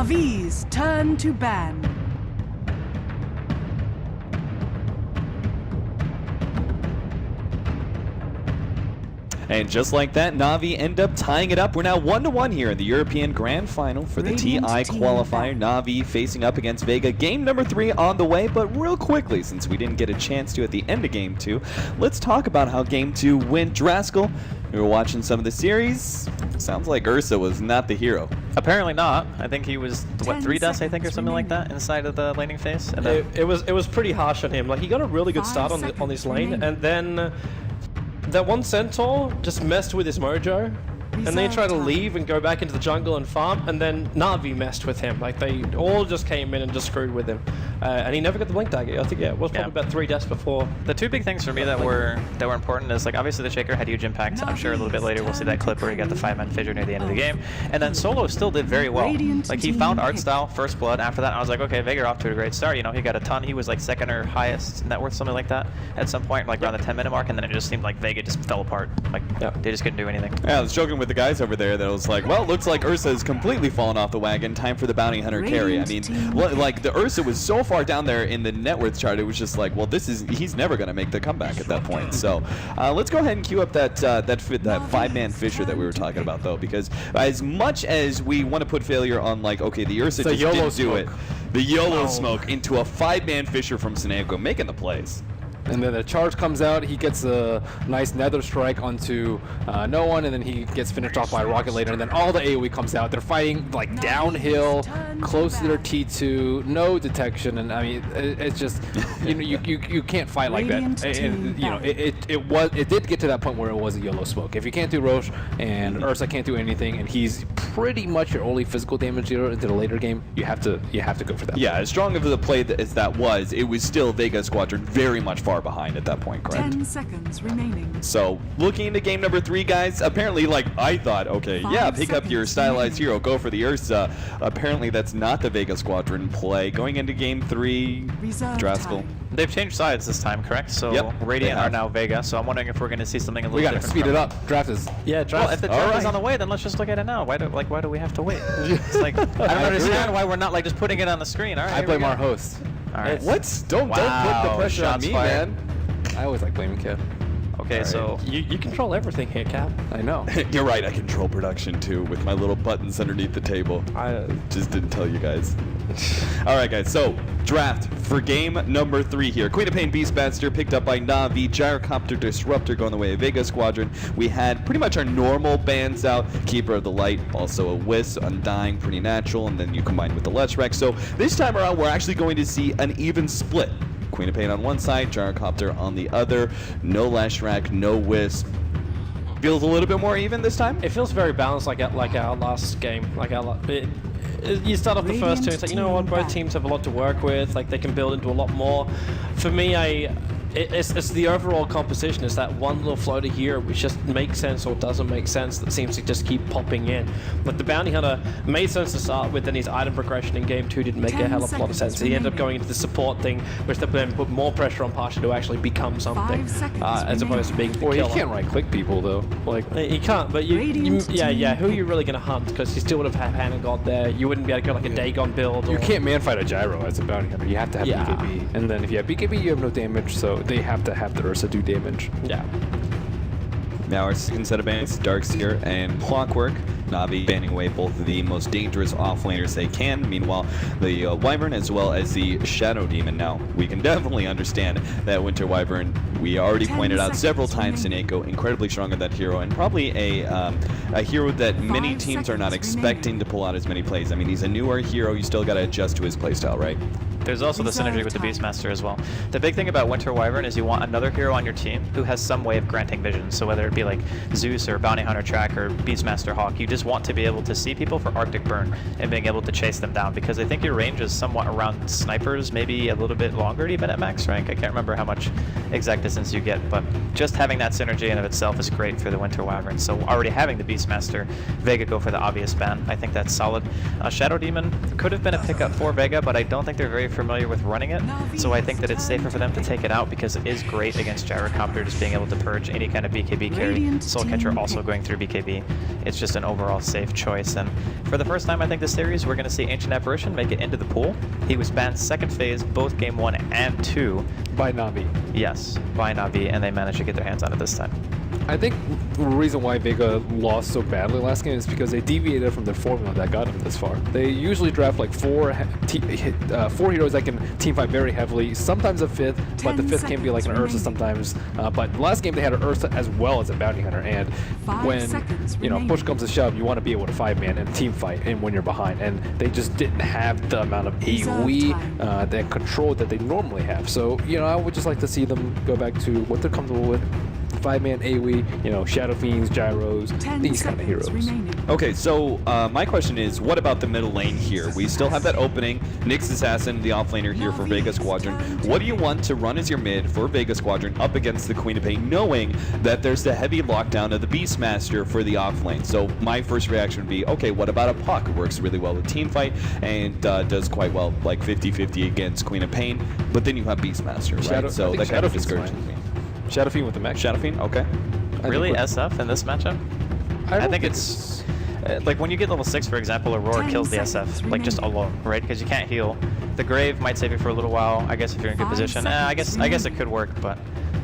Navi's turn to ban. And just like that, Na'Vi end up tying it up. We're now 1-1 here in the European Grand Final for the TI qualifier. Na'Vi facing up against Vega. Game number 3 on the way, but real quickly, since we didn't get a chance to at the end of Game 2, let's talk about how Game 2 went. Draskell, we were watching some of the series. Sounds like Ursa was not the hero. Apparently not. I think he was, what, 3 deaths, I think, or something like that, inside of the laning phase. And it was pretty harsh on him. Like, he got a really good start on this lane, and then that one Centaur just messed with his mojo, and then he tried to leave and go back into the jungle and farm, and then Na'Vi messed with him. Like, they all just came in and just screwed with him. And he never got the blink dagger. I think, yeah, it was probably about 3 deaths before. The 2 big things for me that were important is, like, obviously the Shaker had huge impact. I'm sure a little bit later we'll see that clip where he got the 5-man fissure near the end of the game. And then Solo still did very well. Like, he found art style, first blood. After that, and I was like, okay, Vega off to a great start. You know, he got a ton. He was like 2nd or highest net worth, something like that, at some point, like around the 10-minute mark. And then it just seemed like Vega just fell apart. Like, they just couldn't do anything. Yeah, I was joking with the guys over there that I was like, well, looks like Ursa has completely fallen off the wagon. Time for the bounty hunter carry. I mean, like, the Ursa was so far down there in the net worth chart, it was just like, well, he's never going to make the comeback at that point. So let's go ahead and queue up that 5-man fissure that we were talking about, though, because as much as we want to put failure on, like, okay, the Ursa just didn't do it, the YOLO smoke into a 5-man fissure from Sineco, making the plays. And then the charge comes out, he gets a nice nether strike onto no one, and then he gets finished off by a rocket later, and then all the AoE comes out. They're fighting like downhill, close to their T2, no detection, and I mean, it's just, you know, you can't fight like that. And you know, it did get to that point where it was a YOLO smoke. If you can't do Roche and Ursa can't do anything, and he's pretty much your only physical damage dealer into the later game, you have to go for that. Yeah, as strong of the play as that was, it was still Vega Squadron very much far behind at that point, correct? 10 seconds remaining. So, looking into game number 3, guys, apparently, like, I thought, okay, yeah, pick up your stylized hero, go for the Ursa. Apparently, that's not the Vega Squadron play. Going into game 3, Draskell. They've changed sides this time, correct? So Radiant are now Vega, so I'm wondering if we're going to see something a little different. We gotta speed it up. Draft is... Yeah, draft. Well, if the draft is on the way, then let's just look at it now. Why do we have to wait? It's like, I don't understand why we're not, like, just putting it on the screen. All right, I blame our host. All right. What? Don't put the pressure on me, man. I always like blaming Kev. Okay, so you control everything here, Cap. I know. You're right, I control production too with my little buttons underneath the table. I just didn't tell you guys. Alright guys, so draft for game number 3 here. Queen of Pain Beastmaster picked up by Na'Vi, Gyrocopter Disruptor going the way of Vega Squadron. We had pretty much our normal bans out, Keeper of the Light, also a Wisp, Undying, pretty natural, and then you combine with the Leshrac. So this time around we're actually going to see an even split. Queen of Pain on one side, Gyrocopter on the other. No Leshrac, no Wisp. Feels a little bit more even this time? It feels very balanced, like our last game. You start off the first 2, it's like, you know what, both teams have a lot to work with, like they can build into a lot more. For me, it's the overall composition. It's that one little floater here which just makes sense or doesn't make sense that seems to just keep popping in. Like the Bounty Hunter made sense to start with, then his item progression in game 2 didn't make a hell of a lot of sense. He ended up going into the support thing, which then put more pressure on Pasha to actually become something, as opposed to being the killer. Well, he can't right-click people though. Like he can't, but who are you really gonna hunt? Because you still would have had Hand and God there. You wouldn't be able to go like a Dagon build. You can't man-fight a Gyro as a Bounty Hunter. You have to have BKB, and then if you have BKB, you have no damage. So they have to have the Ursa do damage. Yeah. Now our second set of bans, Darkseer and Clockwork. Na'Vi banning away both of the most dangerous offlaners they can. Meanwhile, the Wyvern as well as the Shadow Demon. Now, we can definitely understand that Winter Wyvern, we already pointed out several times, Sineco, incredibly strong at that hero, and probably a hero that many teams are not expecting to pull out as many plays. I mean, he's a newer hero, you still got to adjust to his playstyle, right? There's also the synergy with the Beastmaster as well. The big thing about Winter Wyvern is you want another hero on your team who has some way of granting vision. So whether it be like Zeus or Bounty Hunter Track or Beastmaster Hawk, you just want to be able to see people for Arctic Burn and being able to chase them down, because I think your range is somewhat around snipers, maybe a little bit longer even at max rank. I can't remember how much exact distance you get, but just having that synergy in of itself is great for the Winter Wyvern. So already having the Beastmaster, Vega go for the obvious ban. I think that's solid. Shadow Demon could have been a pickup for Vega, but I don't think they're very familiar with running it, so I think that it's safer for them to take it out because it is great against Gyrocopter, just being able to purge any kind of BKB carry. Soul Catcher also going through BKB. It's just an overall overall safe choice. And for the first time, I think this series, we're going to see Ancient Apparition make it into the pool. He was banned second phase, both game 1 and 2. By Navi. Yes, by Navi, and they managed to get their hands on it this time. I think the reason why Vega lost so badly last game is because they deviated from their formula that got them this far. They usually draft like four heroes that can teamfight very heavily, sometimes a fifth, but the fifth can be like an Ursa sometimes. But last game they had an Ursa as well as a Bounty Hunter, and when push comes to shove, you want to be able to 5-man and team fight and when you're behind, and they just didn't have the amount of AoE that control that they normally have. So I would just like to see them go back to what they're comfortable with. 5-man AoE, Shadow Fiends, Gyros, these kind of heroes. Okay, so my question is, what about the middle lane here? We still have that opening. Nyx Assassin, the offlaner here for Vega Squadron. What do you want to run as your mid for Vega Squadron up against the Queen of Pain, knowing that there's the heavy lockdown of the Beastmaster for the offlane? So my first reaction would be, okay, what about a Puck? Works really well with teamfight and does quite well, like 50-50 against Queen of Pain. But then you have Beastmaster, right? So that kind of discourages me. Shadow Fiend with the mech. Shadow Fiend, okay. Really, SF in this matchup? I think it's like when you get level 6, for example, Aurora kills the SF, like just alone, right? Because you can't heal. The Grave might save you for a little while. I guess if you're in good position, I guess it could work, but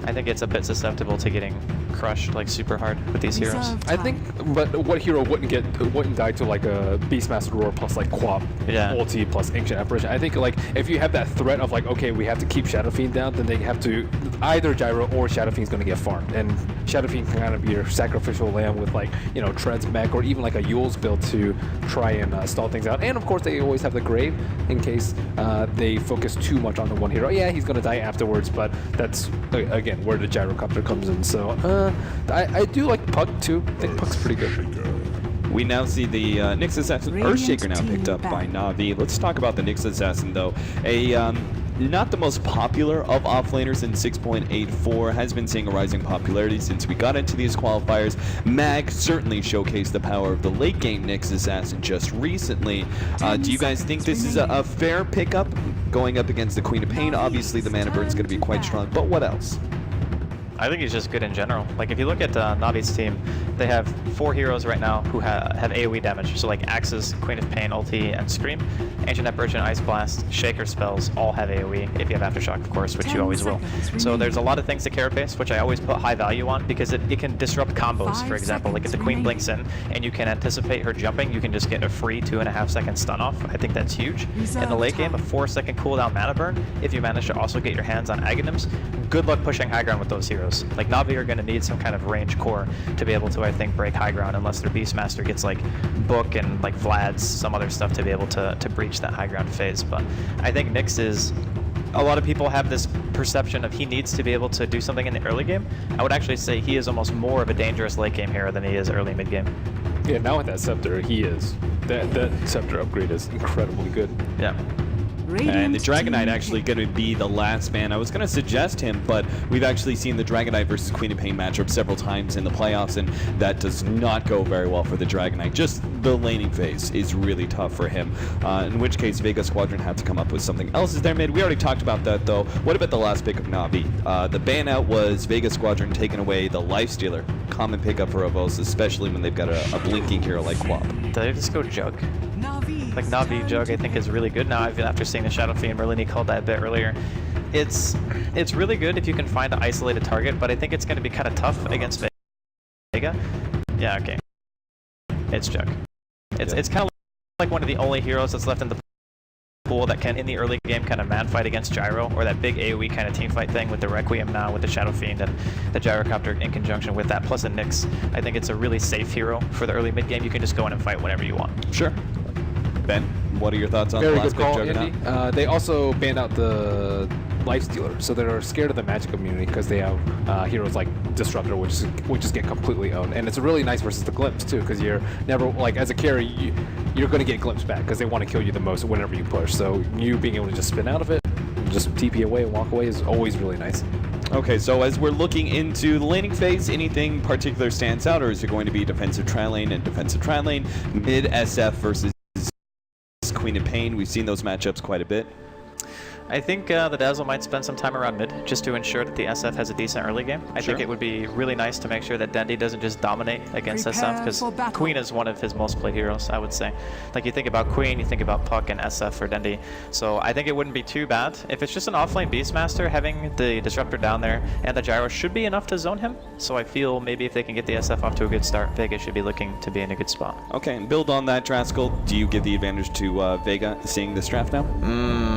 I think it's a bit susceptible to getting crushed like super hard with these heroes. I think, but what hero wouldn't die to like a Beastmaster Roar plus like Quap ulti plus Ancient Apparition? I think like if you have that threat of like, okay, we have to keep Shadow Fiend down, then they have to either Gyro or Shadow Fiend's going to get farmed, and Shadow Fiend can kind of be your sacrificial lamb with like Tread's mech or even like a Yule's build to try and stall things out. And of course they always have the Grave in case they focus too much on the one hero. Yeah, he's going to die afterwards, but that's again where the Gyrocopter comes in. So I do like Puck too. I think Puck's pretty good. We now see the Nyx Assassin Earthshaker now picked up by Navi. Let's talk about the Nyx Assassin though. Not the most popular of offlaners in 6.84, has been seeing a rising popularity since we got into these qualifiers. Mag certainly showcased the power of the late game Nyx Assassin just recently. Do you guys think this is a fair pickup going up against the Queen of Pain? Obviously the mana burn is going to be quite strong, but what else? I think he's just good in general. Like if you look at Navi's team, they have 4 heroes right now who have AoE damage. So like Axes, Queen of Pain, Ulti, and Scream. Ancient Apparition, Ice Blast, Shaker spells all have AoE, if you have Aftershock, of course, which you always will. So there's a lot of things to carapace, which I always put high value on because it can disrupt combos, for example. Like if the Queen blinks in and you can anticipate her jumping, you can just get a free 2.5-second stun off. I think that's huge. In the late game, a 4-second cooldown mana burn, if you manage to also get your hands on Aghanims, good luck pushing high ground with those heroes. Like Navi are going to need some kind of range core to be able to, I think, break high ground unless their Beastmaster gets like Book and like Vlad's, some other stuff to be able to breach that high ground phase. But I think Nyx is, a lot of people have this perception of he needs to be able to do something in the early game. I would actually say he is almost more of a dangerous late game hero than he is early mid game. Yeah, now with that Scepter, he is. That Scepter upgrade is incredibly good. Yeah. And the Dragonite actually going to be the last man. I was going to suggest him, but we've actually seen the Dragonite versus Queen of Pain matchup several times in the playoffs, and that does not go very well for the Dragonite. Just the laning phase is really tough for him, in which case Vega Squadron have to come up with something else as their mid. We already talked about that, though. What about the last pick of Navi? The ban out was Vega Squadron taking away the Lifestealer. Common pickup for Avos, especially when they've got a blinking hero like Quap. Did they just go Jug? Like Navi Jug, I think, is really good now. After seeing the Shadow Fiend, Merlini called that a bit earlier. It's really good if you can find an isolated target, but I think it's going to be kind of tough against Vega. Yeah, okay. It's Jug. It's kind of like one of the only heroes that's left in the pool that can, in the early game, kind of man fight against Gyro, or that big AoE kind of team fight thing with the Requiem now, with the Shadow Fiend and the Gyrocopter in conjunction with that, plus a Nyx. I think it's a really safe hero for the early mid game. You can just go in and fight whenever you want. Sure. Ben, what are your thoughts on Very the last good call, pick, Juggernaut? They also banned out the Lifestealer, so they're scared of the magic community because they have heroes like Disruptor, which just get completely owned. And it's really nice versus the Glimpse too, because you're never, like, as a carry, you're going to get Glimpse back because they want to kill you the most whenever you push. So you being able to just spin out of it, just TP away and walk away is always really nice. Okay, so as we're looking into the laning phase, anything particular stands out, or is it going to be defensive tri-lane and defensive tri-lane, mid SF versus Queen of Pain? We've seen those matchups quite a bit. I think the Dazzle might spend some time around mid just to ensure that the SF has a decent early game. I think it would be really nice to make sure that Dendi doesn't just dominate against SF, because Queen is one of his most played heroes, I would say. Like, you think about Queen, you think about Puck and SF for Dendi. So I think it wouldn't be too bad. If it's just an offlane Beastmaster, having the Disruptor down there and the Gyro should be enough to zone him. So I feel maybe if they can get the SF off to a good start, Vega should be looking to be in a good spot. Okay, and build on that, Draskell. Do you give the advantage to Vega seeing this draft now?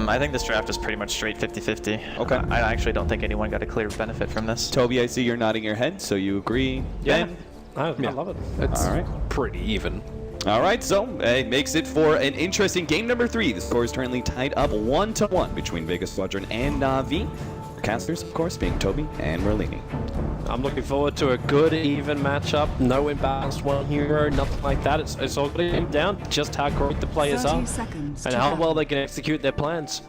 I think this draft is pretty much straight 50-50. Okay. I actually don't think anyone got a clear benefit from this. Toby, I see you're nodding your head, so you agree? Yeah. I love it. It's All right. pretty even. All right, so it makes it for an interesting game number 3. The score is currently tied up 1-1 between Vega Squadron and Na'Vi. Casters, of course, being Toby and Merlini. I'm looking forward to a good, even matchup. No imbalanced one hero, nothing like that. It's all going to come down to just how great the players 30 are seconds and to how go. well they can execute their plans.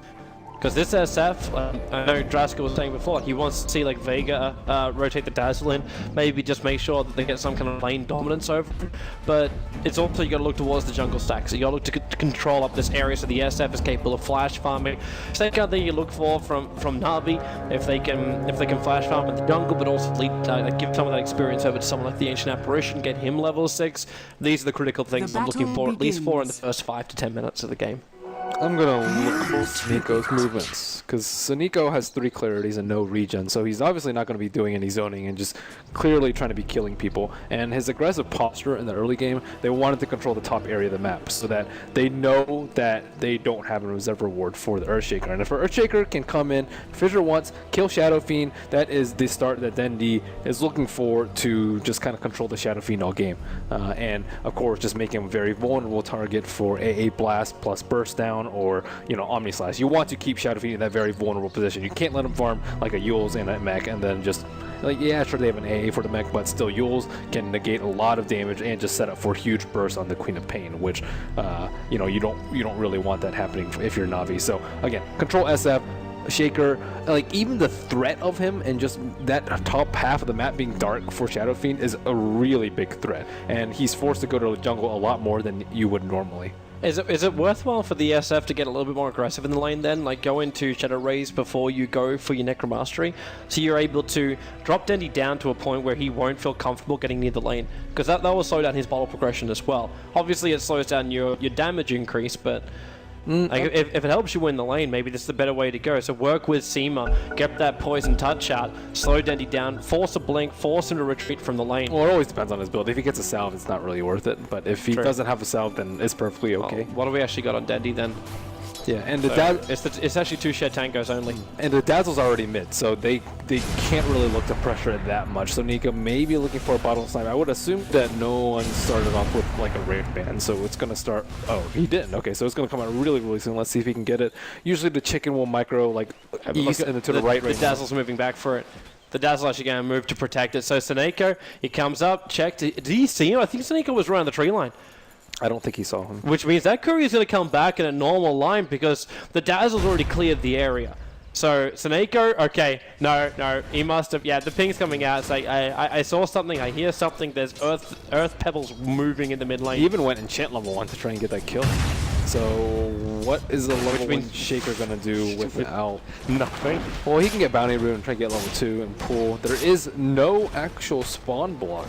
Because this SF, I know Draskell was saying before, he wants to see like Vega rotate the Dazzle in, maybe just make sure that they get some kind of lane dominance over it. But it's also, you got to look towards the jungle stack, so you got to look to control up this area so the SF is capable of flash farming. Same kind of thing you look for from Na'Vi, if they can flash farm in the jungle, but also give some of that experience over to someone like the Ancient Apparition, get him level 6. These are the critical things I'm looking for, at least for in the first 5 to 10 minutes of the game. I'm going to look for Sneako's movements, because Sneako has 3 clarities and no regen, so he's obviously not going to be doing any zoning and just clearly trying to be killing people. And his aggressive posture in the early game, they wanted to control the top area of the map so that they know that they don't have a reserve reward for the Earthshaker. And if an Earthshaker can come in, fissure once, kill Shadow Fiend, that is the start that Dendi is looking for to just kind of control the Shadow Fiend all game. And of course, just make him a very vulnerable target for AA Blast plus Burst Down, or Omni Slash. You want to keep Shadow Fiend in that very vulnerable position. You can't let him farm like a Yules and a mech and then just yeah, sure they have an AA for the mech, but still Yules can negate a lot of damage and just set up for huge bursts on the Queen of Pain, which you don't really want that happening if you're Na'Vi. So again, control SF, Shaker, like even the threat of him and just that top half of the map being dark for Shadow Fiend is a really big threat, and he's forced to go to the jungle a lot more than you would normally. Is it worthwhile for the SF to get a little bit more aggressive in the lane then? Like go into Shadow Rays before you go for your Necromastery, so you're able to drop Dendi down to a point where he won't feel comfortable getting near the lane, because that will slow down his bottle progression as well. Obviously it slows down your damage increase, but like, if it helps you win the lane, maybe this is the better way to go. So work with Seema, get that poison touch out, slow Dendi down, force a blink, force him to retreat from the lane. Well, it always depends on his build. If he gets a salve, it's not really worth it. But if he doesn't have a salve, then it's perfectly okay. What do we actually got on Dendi then? Yeah, and it's actually 2 Shed Tangos only. And the Dazzle's already mid, so they can't really look to pressure it that much. So Nika may be looking for a bottle snipe. I would assume that no one started off with like a rage band, so it's gonna start. Oh, he didn't. Okay, so it's gonna come out really soon. Let's see if he can get it. Usually the chicken will micro like east and then to the right. The Dazzle's moving back for it. The Dazzle actually going to move to protect it. So Seneko, he comes up, checked. Did he see him? I think Seneko was around the tree line. I don't think he saw him. Which means that courier is going to come back in a normal line because the Dazzle's already cleared the area. So Seneko, okay, no, he must have. Yeah, the ping's coming out. It's like I saw something, I hear something. There's earth pebbles moving in the mid lane. He even went enchant level 1 to try and get that kill. So what is the level 1 Shaker gonna do without nothing? Well, he can get Bounty Rune and try to get level 2 and pull. There is no actual spawn block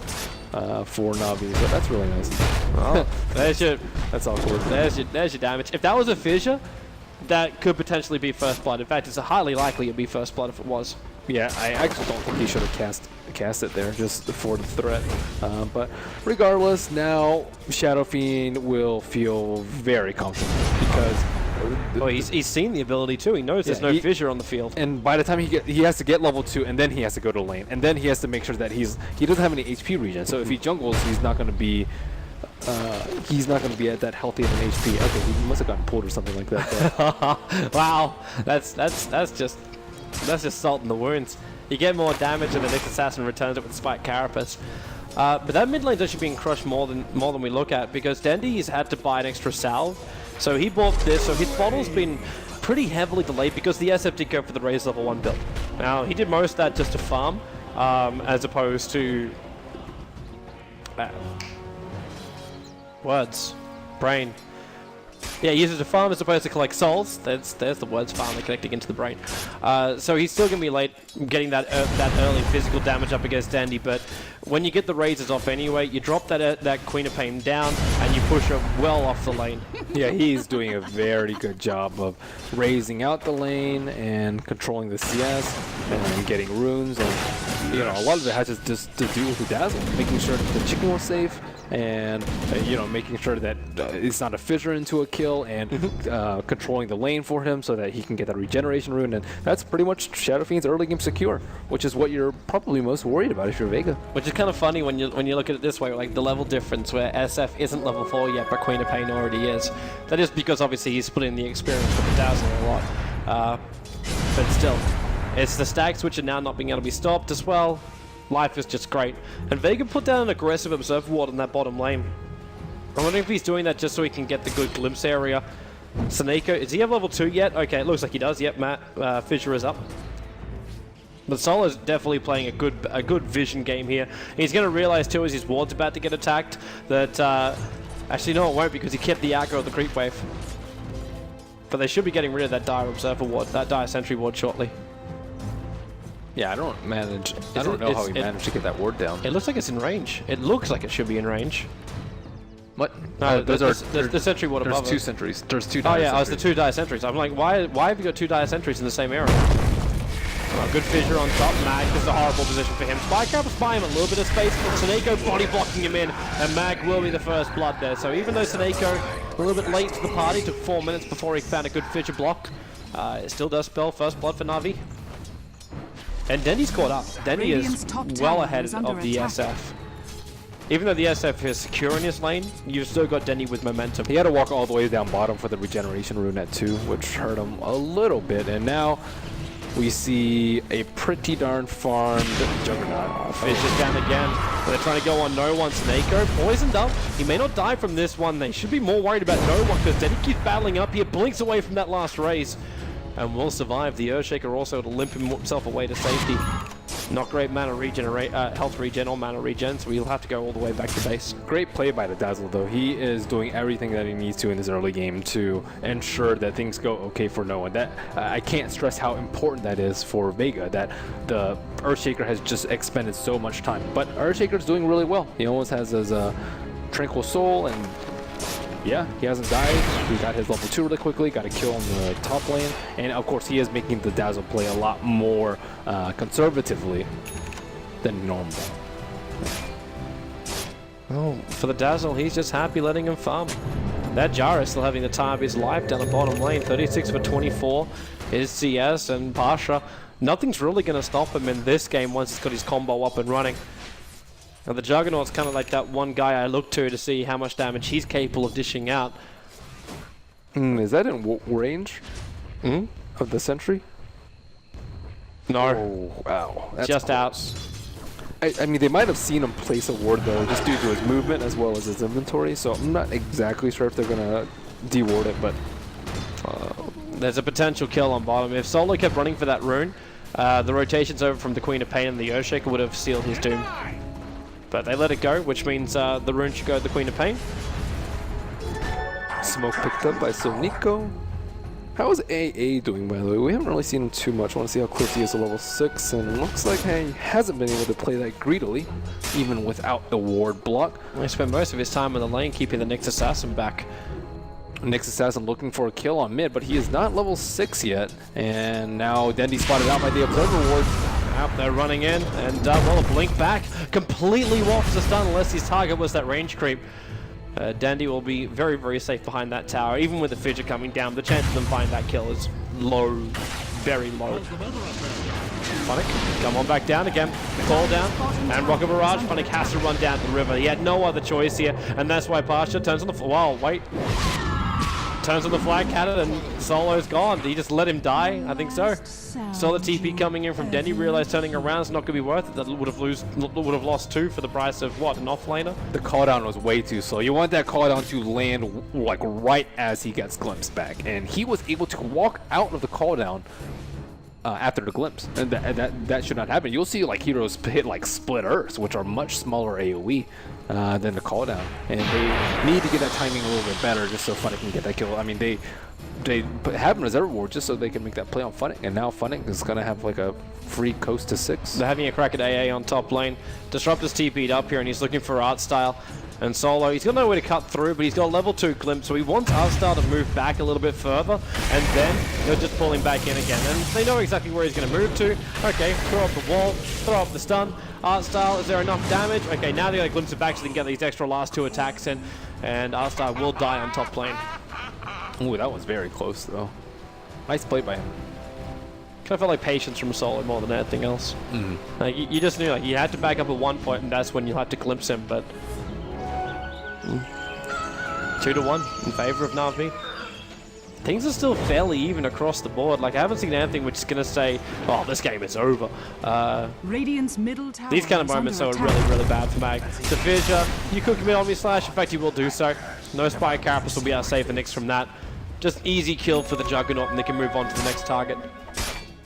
for Na'Vi, but that's really nice. Well, that's awkward. There's your damage. If that was a fissure, that could potentially be first blood. In fact, it's highly likely it'd be first blood if it was. Yeah, I actually don't think he should have cast it there just for the threat. But regardless, now Shadow Fiend will feel very confident because well, he's seen the ability too. He knows there's no fissure on the field. And by the time he has to get level 2, and then he has to go to lane, and then he has to make sure that he doesn't have any HP regen. So if he jungles, he's not going to be at that healthy of an HP. Okay, he must have gotten pulled or something like that. Wow, that's just salt in the wounds. You get more damage, and the next assassin returns it with Spike Carapace. But that mid lane's actually being crushed more than we look at, because Dendi's had to buy an extra salve. So he bought this, so his bottle's been pretty heavily delayed because the SF did go for the Raise level 1 build. Now, he did most of that just to farm, as opposed to words, brain. Yeah, he uses to farm as opposed to collect souls. There's the words finally connecting into the brain. So he's still going to be late getting that early physical damage up against Dandy, but when you get the razors off anyway, you drop that Queen of Pain down and you push her well off the lane. Yeah, he's doing a very good job of raising out the lane and controlling the CS and getting runes, and you know, a lot of it has just to do with the dazzle, making sure that the chicken was safe, and you know, making sure that it's not a fissure into a kill, and controlling the lane for him so that he can get that regeneration rune, and that's pretty much Shadow Fiend's early game secure, which is what you're probably most worried about if you're Vega. Which is kind of funny when you look at it this way, like the level difference where SF isn't level 4 yet, but Queen of Pain already is. That is because obviously he's splitting the experience with the dazzle a lot, but still, it's the stag switcher now not being able to be stopped as well. Life is just great. And Vega put down an aggressive observer ward in that bottom lane. I'm wondering if he's doing that just so he can get the good glimpse area. Saneko, does he have level 2 yet? Okay, it looks like he does. Yep, Matt, Fissure is up. But Solo's definitely playing a good vision game here. He's going to realize too as his ward's about to get attacked that, actually no it won't, because he kept the aggro of the creep wave. But they should be getting rid of that dire observer ward, that dire sentry ward shortly. Yeah, I don't know how he managed to get that ward down. It looks like it's in range. It looks like it should be in range. What? No, there's the sentry ward above. There's two sentries. There's two dire dire sentries. Oh yeah, it's the 2 dire sentries. I'm like, why have you got 2 dire sentries in the same area? Oh, good fissure on top. Mag, this is a horrible position for him. Spycraft's buying him a little bit of space, but Saneko body blocking him in, and Mag will be the first blood there. So even though Saneko a little bit late to the party, took 4 minutes before he found a good fissure block, it still does spell first blood for Na'Vi. And Dendy's caught up. Dendy is well ahead of the SF. Even though the SF is secure in his lane, you've still got Dendy with momentum. He had to walk all the way down bottom for the regeneration rune at 2, which hurt him a little bit, and now we see a pretty darn farmed Juggernaut. Fish is down again. They're trying to go on no one. Saneko poisoned up. He may not die from this one. They should be more worried about no one because Dendy keeps battling up here, blinks away from that last raise, and will survive. The Earthshaker also to limp himself away to safety. Not great mana health regen or mana regen, so he'll have to go all the way back to base. Great play by the Dazzle, though. He is doing everything that he needs to in this early game to ensure that things go okay for no one. That I can't stress how important that is for Vega, that the Earthshaker has just expended so much time. But Earthshaker's doing really well. He almost has his Tranquil Soul, and yeah, he hasn't died. He got his level 2 really quickly, got a kill on the top lane, and of course he is making the Dazzle play a lot more conservatively than normal. Oh, for the Dazzle, he's just happy letting him farm. That Jara is still having the time of his life down the bottom lane. 36 for 24 is CS, and Pasha, nothing's really going to stop him in this game once he's got his combo up and running. Now the Juggernaut's kind of like that one guy I look to see how much damage he's capable of dishing out. Is that in range of the sentry? No. Oh, wow. That's just close. out. I mean, they might have seen him place a ward, though, just due to his movement as well as his inventory, so I'm not exactly sure if they're going to de-ward it, but there's a potential kill on bottom. If Solo kept running for that rune, the rotations over from the Queen of Pain and the Earthshaker would have sealed his doom. But they let it go, which means the rune should go to the Queen of Pain. Smoke picked up by Soniko. How is AA doing, by the way? We haven't really seen him too much. I want to see how close he is to level 6, and it looks like he hasn't been able to play that greedily, even without the ward block. He spent most of his time in the lane keeping the Nyx Assassin back. Nyx Assassin looking for a kill on mid, but he is not level 6 yet. And now Dendy spotted out by the Observer Ward. Out there running in, and well, a blink back. Completely wafts the stun unless his target was that range creep. Dandy will be very, very safe behind that tower. Even with the Fidget coming down, the chance of them finding that kill is low, very low. Funnick, come on back down again. Call down, and Rocket Barrage. Funnick has to run down to the river. He had no other choice here, and that's why Pasha turns on the... Wow, wait. Turns on the flag cannon, and Solo's gone. Did he just let him die? I think so. Saw the TP coming in from Dendy, realized turning around is not going to be worth it. That would have lost 2 for the price of, what, an offlaner? The cooldown was way too slow. You want that cooldown to land like right as he gets glimpsed back. And he was able to walk out of the cooldown after the glimpse, and that should not happen. You'll see like heroes hit like split earths, which are much smaller AoE than the call down, and they need to get that timing a little bit better just so Funnick can get that kill. I mean, they have him as reserve ward just so they can make that play on Funnick, and now Funnick is gonna have like a free coast to 6. They're having a crack at AA on top lane. Disruptor's TP'd up here, and he's looking for art style. And Solo, he's got no way to cut through, but he's got a level 2 glimpse, so he wants Artstar to move back a little bit further, and then they'll just pull him back in again. And they know exactly where he's going to move to. Okay, throw up the wall, throw up the stun. Artstar, is there enough damage? Okay, now they got to glimpse it back so they can get these extra last 2 attacks in, and Artstar will die on top lane. Ooh, that was very close though. Nice play by him. Kind of felt like patience from Solo more than anything else. Like, you just knew like, you had to back up at one point, and that's when you had to glimpse him, but 2-1 in favor of Na'Vi. Things are still fairly even across the board. Like, I haven't seen anything which is going to say, oh, this game is over. Radiant's middle tower These kind of moments are really, really bad for Mag. The Fissure, you could commit Omni Slash. In fact, you will do so. No Spire Carapace will be able to save the Nyx from that. Just easy kill for the Juggernaut, and they can move on to the next target.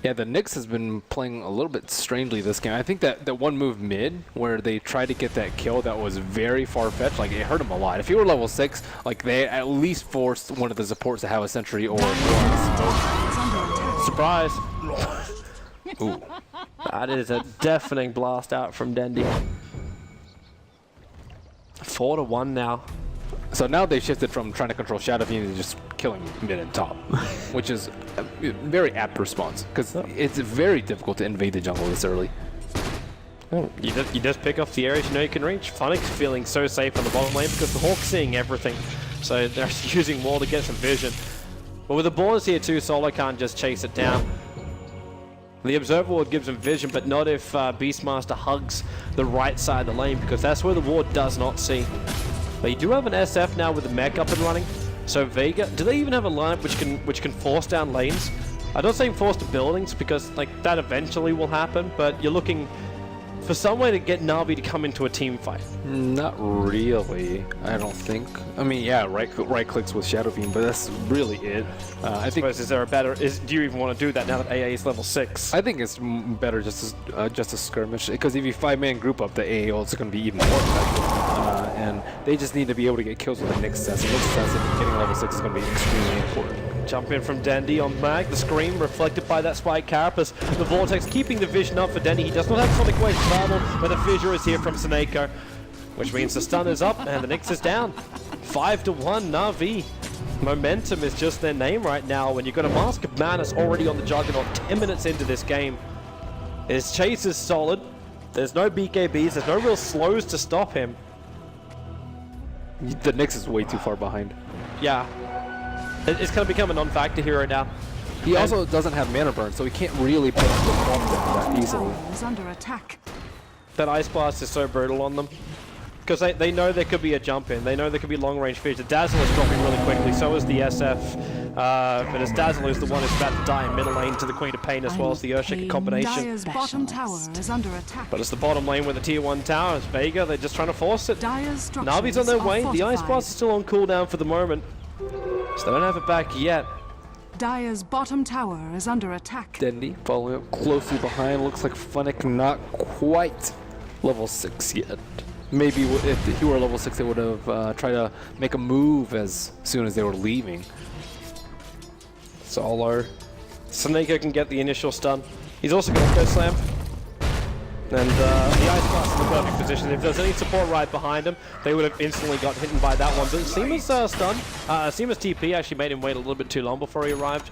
Yeah, the Nyx has been playing a little bit strangely this game. I think that one move mid, where they tried to get that kill, that was very far-fetched. Like, it hurt him a lot. If he were level 6, like, they at least forced one of the supports to have a sentry or Surprise! Ooh. That is a deafening blast out from Dendi. 4-1 now. So now they've shifted from trying to control Shadow Fiend to just killing mid and top, which is a very apt response, because it's very difficult to invade the jungle this early. You just pick off the areas you know you can reach. Funnick's feeling so safe on the bottom lane because the Hawk's seeing everything, so they're using wall to get some vision. But with the borders here too, Solo can't just chase it down. The Observer Ward gives him vision, but not if Beastmaster hugs the right side of the lane, because that's where the ward does not see. But you do have an SF now with the mech up and running. So Vega, do they even have a lineup which can force down lanes? I'm not saying force to buildings, because like that eventually will happen, but you're looking for some way to get Na'Vi to come into a team fight. Not really, I don't think. I mean, yeah, right clicks with Shadow Fiend, but that's really it. I think. Is there a better? Do you even want to do that now that AA is level 6? I think it's better just a skirmish, because if you 5-man group up, the AA is going to be even more effective. And they just need to be able to get kills with the Nyx assassin. Nyx assassin getting level 6 is going to be extremely important. Jump in from Dendi on Mag. The scream reflected by that Spike Carapace. The Vortex keeping the vision up for Dendi. He does not have Sonic Wave Marble, but the Fissure is here from Seneko, which means the stun is up and the Nyx is down. 5-1 Na'Vi. Momentum is just their name right now when you've got a Mask of Madness already on the Juggernaut 10 minutes into this game. His chase is solid. There's no BKBs. There's no real slows to stop him. The Nyx is way too far behind. Yeah. It's going to become a non-factor hero now. He also doesn't have mana burn, so he can't really put the bomb down that easily. is under attack. That Ice Blast is so brutal on them. Because they know there could be a jump in. They know there could be long range features. Dazzle is dropping really quickly, so is the SF. But as Dazzle is the one who's about to die in middle lane to the Queen of Pain, as well as the Earthshaker combination. Dire's bottom tower is under attack. But it's the bottom lane with the tier 1 tower. It's Vega, they're just trying to force it. Dire's Na'Vi's on their way. The Ice Blast is still on cooldown for the moment. So they don't have it back yet. Dire's bottom tower is under attack. Dendi following up closely behind. Looks like Funnick not quite level 6 yet. Maybe if he were level 6, they would have tried to make a move as soon as they were leaving. Solo. Seneko can get the initial stun. He's also going to go slam. And the Ice Blast in the perfect position. If there's any support right behind him, they would have instantly got hit by that one. But Seema's stun, Seema's TP actually made him wait a little bit too long before he arrived.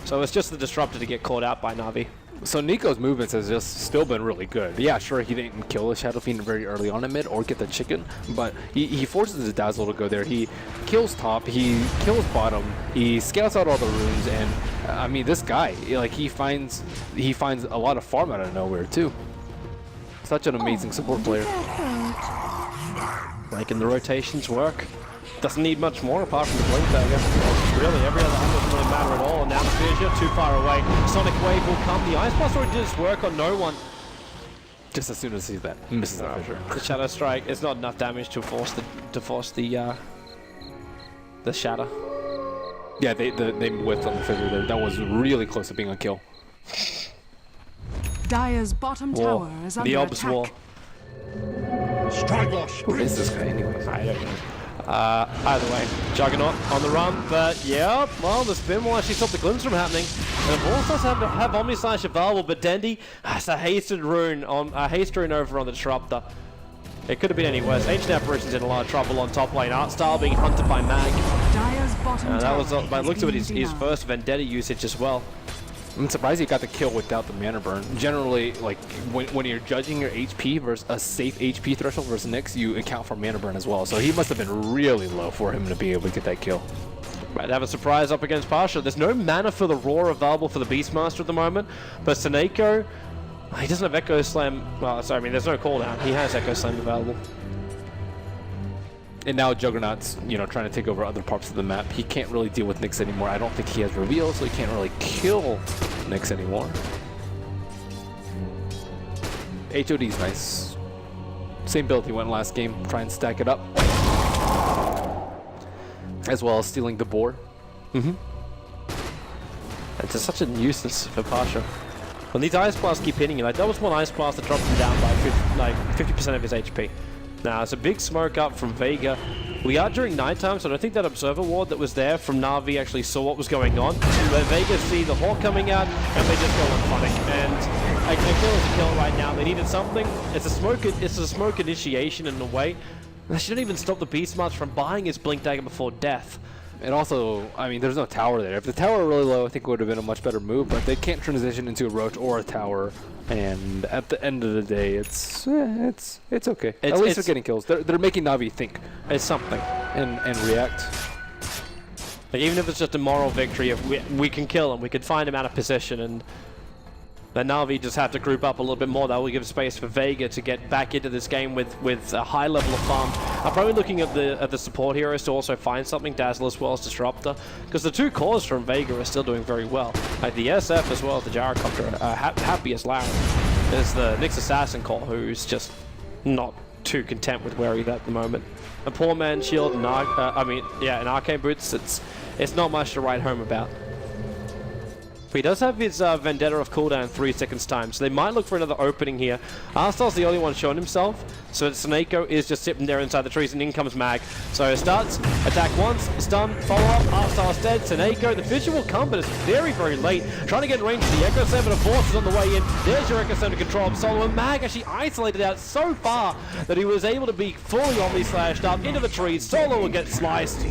So it's just the Disruptor to get caught out by Na'Vi. So Nico's movements has just still been really good. Yeah, sure, he didn't kill the Shadow Fiend very early on in mid or get the chicken, but he forces the Dazzle to go there. He kills top, he kills bottom, he scouts out all the runes, and I mean, this guy, like, he finds a lot of farm out of nowhere too. Such an amazing support player. Making the rotations work. Doesn't need much more apart from the Blink Dagger. Really, every other one doesn't really matter at all. And now the Fissure too far away. Sonic Wave will come. The Ice Blast already did its work on no one. Just as soon as he's that misses that Fissure. The Shadow Strike, it's not enough damage to force the Shatter. Yeah, they whiffed on the Fissure there. That was really close to being a kill. Dire's bottom War. tower is under The Obs attack. War. Who is this guy anyways? I don't know. Either way, Juggernaut on the run, but yeah, well, the spin will actually stop the glimpse from happening. And Vorce does have Omnislash available, but Dendy has a hasted rune over on the Disruptor. It could have been any worse. Ancient Apparition's in a lot of trouble on top lane. Artstyle being hunted by Mag. Dire's bottom That tower was, by the looks of it, has been his denied. first Vendetta usage as well. I'm surprised he got the kill without the mana burn. Generally, like when you're judging your HP versus a safe HP threshold versus Nyx, you account for mana burn as well. So he must have been really low for him to be able to get that kill. Might have a surprise up against Pasha. There's no mana for the Roar available for the Beastmaster at the moment, but Seneko, he doesn't have Echo Slam. Well, sorry, I mean, there's no cooldown. He has Echo Slam available. And now Juggernaut's, you know, trying to take over other parts of the map. He can't really deal with Nyx anymore. I don't think he has reveal, so he can't really kill Nyx anymore. HOD's nice. Same build he went last game. Try and stack it up. As well as stealing the boar. It's just such a nuisance for Pasha. When these Ice Blasts keep hitting you, like that was one Ice Blast that dropped him down by 50% of his HP. Now, it's a big smoke up from Vega. We are during nighttime, so I don't think that Observer Ward that was there from Na'Vi actually saw what was going on. But Vega see the Hawk coming out, and they just go on funny. And a kill is a kill right now. They needed something. It's a smoke initiation in a way. They shouldn't even stop the Beastmaster from buying his Blink Dagger before death. And also, I mean, there's no tower there. If the tower were really low, I think it would have been a much better move, but they can't transition into a Roach or a tower. And at the end of the day, it's okay. At least they're getting kills. They're making Na'Vi think. It's something. And react. Like, even if it's just a moral victory, if we can kill him, we can find him out of position, and then Na'Vi just have to group up a little bit more. That will give space for Vega to get back into this game with a high level of farm. I'm probably looking at the support heroes to also find something, Dazzle as well as Disruptor, because the two cores from Vega are still doing very well. Like the SF as well as the Gyrocopter are happy as Larry. There's the Nyx Assassin core, who's just not too content with where he's at the moment. A poor man's shield and and Arcane Boots, it's not much to write home about. He does have his Vendetta of cooldown 3 seconds time, so they might look for another opening here. Arstyle's the only one showing himself, so Seneko is just sitting there inside the trees, and in comes Mag. So it starts, attack once, stun, follow up, Arstyle's dead, Seneko, the vision will come, but it's very, very late. Trying to get in range of the Echo Slam, but a Force is on the way in. There's your Echo Slam to control Solo, and Mag actually isolated out so far that he was able to be fully Omni-slashed up into the trees. Solo will get sliced,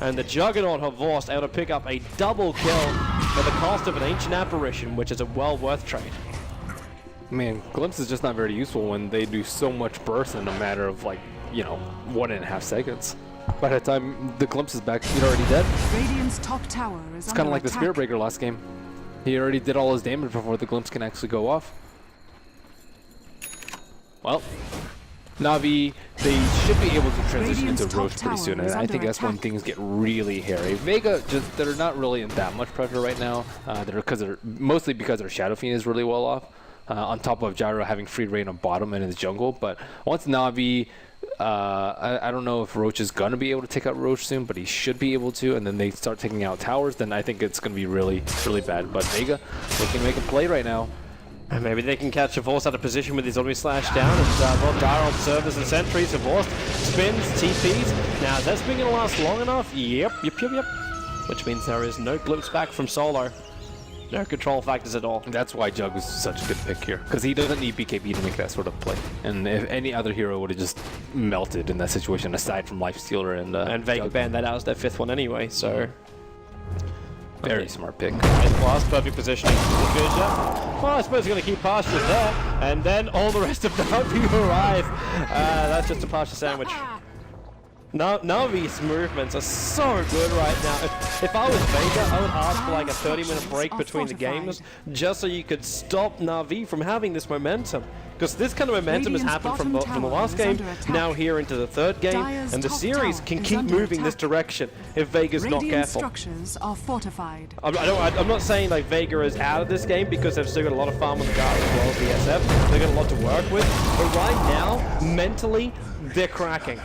and the Juggernaut Horvorst able to pick up a double kill at the cost of an Ancient Apparition, which is a well worth trade. Man, Glimpse is just not very useful when they do so much burst in a matter of, like, you know, 1.5 seconds. By the time the Glimpse is back, he's already dead. Radiant's top tower is It's kind of like the attack. Spirit Breaker last game. He already did all his damage before the Glimpse can actually go off. Well, Na'Vi, they should be able to transition Radiant's into top Roach pretty tower soon, and is I think under that's when attack. things get really hairy. Vega, they're not really in that much pressure right now. Mostly because their Shadow Fiend is really well off, on top of Gyro having free reign on bottom and in his jungle. But once Na'Vi, I don't know if Roach is going to be able to take out Roach soon, but he should be able to, and then they start taking out towers, then I think it's going to be really, really bad. But Vega, they can make a play right now. And maybe they can catch a Force out of position with his Omni-slash down, and both Dire Observers and Sentries. Force spins, TPs. Now, is that spin going to last long enough? Yep. Which means there is no glimpse back from Solo. No control factors at all. That's why Jug was such a good pick here, because he doesn't need BKB to make that sort of play. And if any other hero would have just melted in that situation, aside from Lifestealer and Vega Jug. banned that out as their 5th one anyway, so... Very smart pick. Nice blast, perfect positioning. Well, I suppose he's going to keep Pasha there, and then all the rest of Na'Vi arrive. That's just a Pasha sandwich. Na'Vi's movements are so good right now. If I was Vega, I would ask for like a 30-minute break between the games, just so you could stop Na'Vi from having this momentum. Because this kind of momentum has happened from the last game, now here into the 3rd game, and the series can keep moving this direction if Vega's not careful. Structures are fortified. I'm not saying like Vega is out of this game, because they've still got a lot of farm on the guard as well as the SF. They've got a lot to work with, but right now, mentally, they're cracking.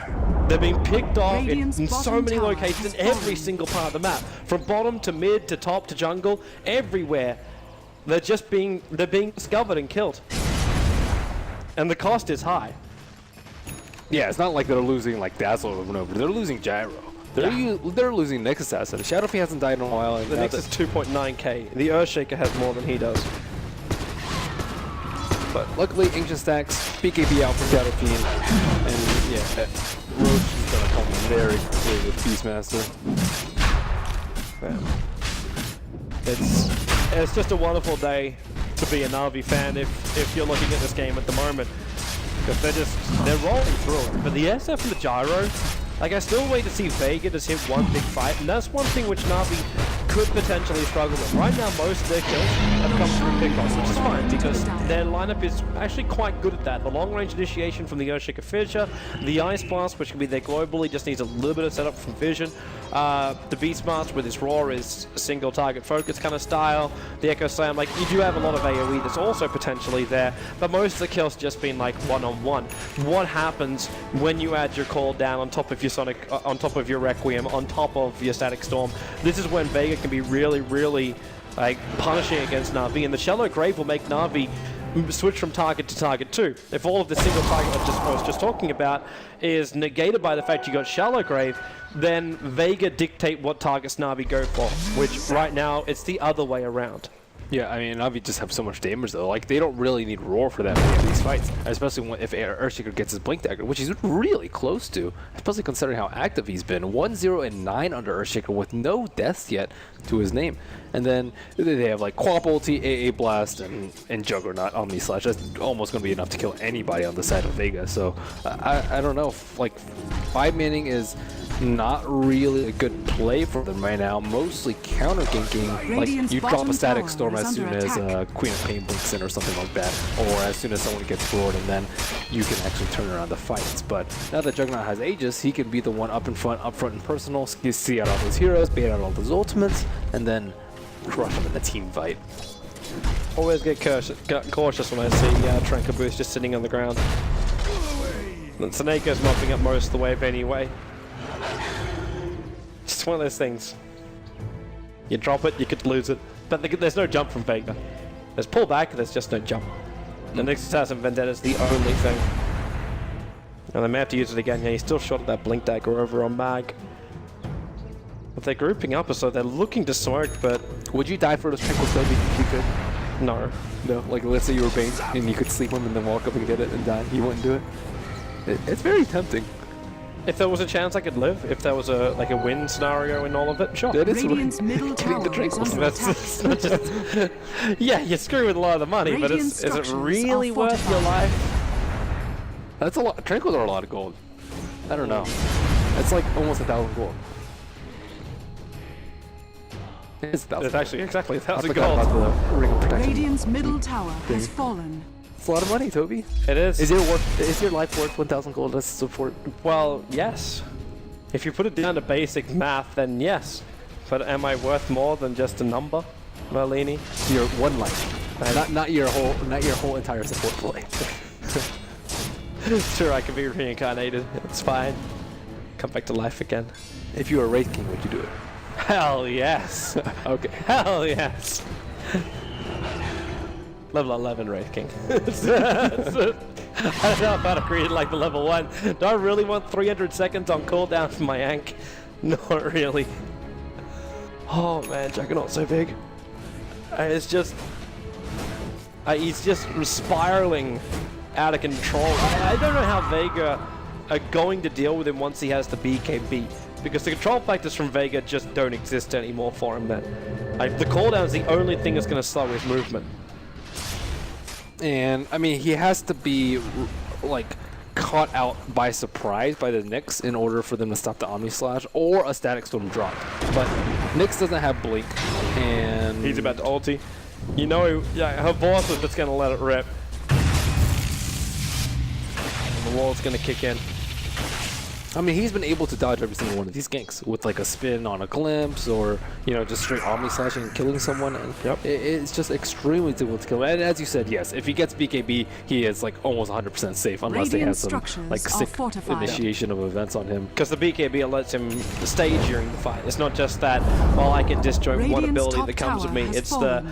They're being picked off in so many locations in every single part of the map. From bottom to mid to top to jungle, everywhere. They're being discovered and killed. And the cost is high. Yeah, it's not like they're losing like Dazzle over and over. They're losing Gyro. They're losing Nyx Assassin. Shadowfiend hasn't died in a while. The Nyx is 2.9k. The Earthshaker has more than he does. But luckily, Ancient Stacks, BKB out for Shadowfiend. And yeah, Roach is going to come very quickly with Beastmaster. It's just a wonderful day to be a Na'Vi fan if you're looking at this game at the moment. Because they're rolling through it. But the SF and the Gyro, like I still wait to see Vega just hit one big fight, and that's one thing which Na'Vi could potentially struggle with. Right now, most of their kills have come through pickoffs, which is fine because their lineup is actually quite good at that. The long-range initiation from the Earthshaker Fissure, the Ice Blast, which can be there globally, just needs a little bit of setup from Vision. The Beastmaster with his Roar is a single target focus kind of style. The Echo Slam, like you do have a lot of AoE that's also potentially there, but most of the kills just been like one-on-one. What happens when you add your call down on top of your Sonic, on top of your Requiem, on top of your Static Storm? This is when Vega can be really, really like punishing against Na'Vi, and the Shallow Grave will make Na'Vi switch from target to target too. If all of the single target I was just talking about is negated by the fact you got Shallow Grave, then Vega dictate what targets Na'Vi go for, which right now it's the other way around. Yeah, I mean, Na'Vi just have so much damage though. Like, they don't really need Roar for that many of these fights, especially if Earthshaker gets his Blink Dagger, which he's really close to, especially considering how active he's been. 1-0-9 under Earthshaker with no deaths yet to his name. And then they have like Quap Ulti, AA Blast, and Juggernaut Omni Slash. That's almost going to be enough to kill anybody on the side of Vega. So I don't know. Like 5-manning is not really a good play for them right now. Mostly counter ganking. Like you drop a Static Storm as soon as Queen of Pain blinks in or something like that, or as soon as someone gets roared, and then you can actually turn around the fights. But now that Juggernaut has Aegis, he can be the one up front and personal. See out all those heroes, bait out all those ultimates, and then crush them in the team fight. Always get cautious when I see Tranker Boost just sitting on the ground. Seneca's mopping up most of the wave anyway. Just one of those things. You drop it, you could lose it. But there's no jump from Vega. There's pull back, there's just no jump. The Nyx Assassin Vendetta is the only thing. And they may have to use it again. Yeah, he's still short of that Blink Dagger over on Mag. But they're grouping up, so they're looking to smoke, but... Would you die for those Tranquil Sub if you could? No. No? Like, let's say you were Bane and you could sleep him and then walk up and get it and die. You wouldn't do it? It's very tempting. If there was a chance I could live, if there was a win scenario in all of it, sure. That is Radiant's middle tower is under attack. It's not just... yeah, you screw with a lot of the money, but is it really worth your life? That's a lot. Tranquils are a lot of gold. I don't know. It's like almost 1,000 gold. It's actually exactly 1,000 gold. gold. About the ring of protection. Radiant's middle tower has fallen. It's a lot of money, Toby. It is. Is your life worth 1,000 gold as support? Well, yes. If you put it down to basic math, then yes. But am I worth more than just a number, Merlini? Your one life, not your whole entire support play. Sure, I can be reincarnated. It's fine. Come back to life again. If you were a Wraith King, would you do it? Hell yes. Okay. Hell yes. Level 11 Wraith King. I don't know if I'd agree to like the level 1. Do I really want 300 seconds on cooldown for my Ankh? Not really. Oh man, Juggernaut's so big. It's just... he's just spiraling out of control. I don't know how Vega are going to deal with him once he has the BKB. Because the control factors from Vega just don't exist anymore for him then. Like, the cooldown is the only thing that's going to slow his movement. And, I mean, he has to be, like, caught out by surprise by the Nyx in order for them to stop the Omni Slash or a Static Storm drop. But Nyx doesn't have Blink, and... He's about to ulti. You know, her boss is just going to let it rip. And the wall's going to kick in. I mean, he's been able to dodge every single one of these ganks with like a spin on a glimpse or, you know, just straight Omni Slashing and killing someone. And yep. It's just extremely difficult to kill. And as you said, yes, if he gets BKB, he is like almost 100% safe unless they have some like sick initiation of events on him. Because the BKB lets him stay during the fight. It's not just that, well, I can disjoint one ability that comes with me. It's the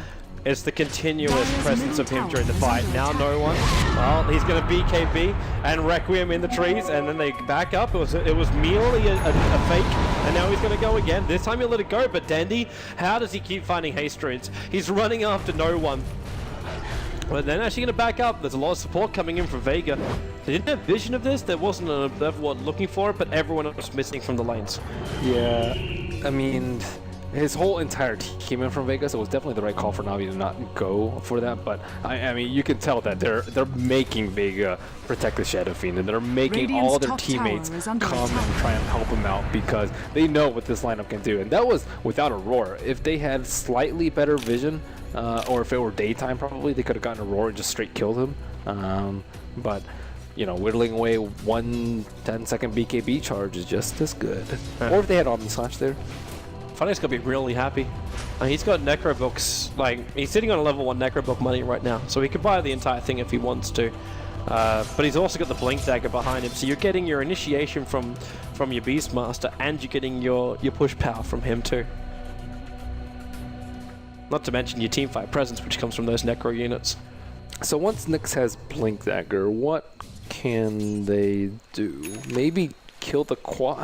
It's the continuous presence of him during the fight. Now no one. Well, he's going to BKB and Requiem in the trees, and then they back up. It was merely a fake, and now he's going to go again. This time he'll let it go, but Dandy, how does he keep finding haste runes? He's running after no one. But they're actually going to back up. There's a lot of support coming in from Vega. They didn't have vision of this. There wasn't everyone looking for it, but everyone was missing from the lanes. Yeah, I mean, his whole entire team came in from Vega, so it was definitely the right call for Navi to not go for that. But I mean, you can tell that they're making Vega protect the Shadow Fiend, and they're making Radiant's all their top teammates tower is come under and attack. try and help him out because they know what this lineup can do. And that was without Aurora. If they had slightly better vision, or if it were daytime, probably they could have gotten Aurora and just straight killed him. But you know, whittling away 1 10-second BKB charge is just as good. Or if they had Omnislash there. Funny's gonna be really happy. He's got Necro Books, like, he's sitting on a level 1 Necro Book money right now, so he could buy the entire thing if he wants to. But he's also got the Blink Dagger behind him, so you're getting your initiation from your Beastmaster, and you're getting your push power from him too. Not to mention your teamfight presence, which comes from those Necro units. So once Nyx has Blink Dagger, what can they do? Maybe kill the Quap.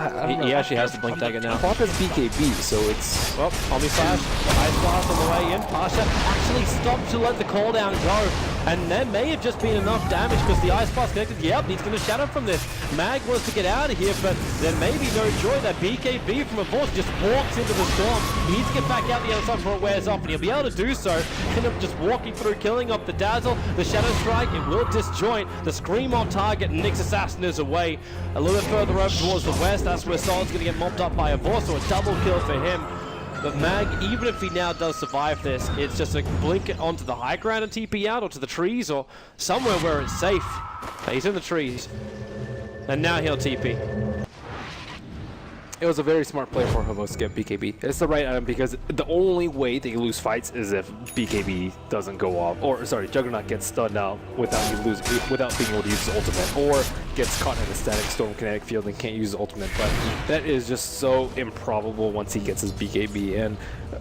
He actually has the Blink Dagger now. Quap has BKB, so it's... Well, Omnislash, Ice Blast on the way in. Pasha actually stopped to let the cooldown go. And there may have just been enough damage because the Ice Blast connected. Yep, he's going to shatter from this. Mag wants to get out of here, but there may be no joy. That BKB from a force just walks into the storm. He needs to get back out the other side before it wears off, and he'll be able to do so. End up just walking through, killing off the Dazzle. The Shadow Strike, it will disjoint. The Scream on target, and Nyx Assassin is away. A little bit further over towards the west. That's where Solid's going to get mopped up by a Vor, so a double kill for him. But Mag, even if he now does survive this, it's just a blink it onto the high ground and TP out, or to the trees, or somewhere where it's safe. He's in the trees. And now he'll TP. It was a very smart play for Havos to get BKB. It's the right item because the only way they lose fights is if BKB doesn't go off, or sorry, Juggernaut gets stunned out without being able to use his ultimate, or gets caught in a static storm kinetic field and can't use his ultimate. But that is just so improbable once he gets his BKB, and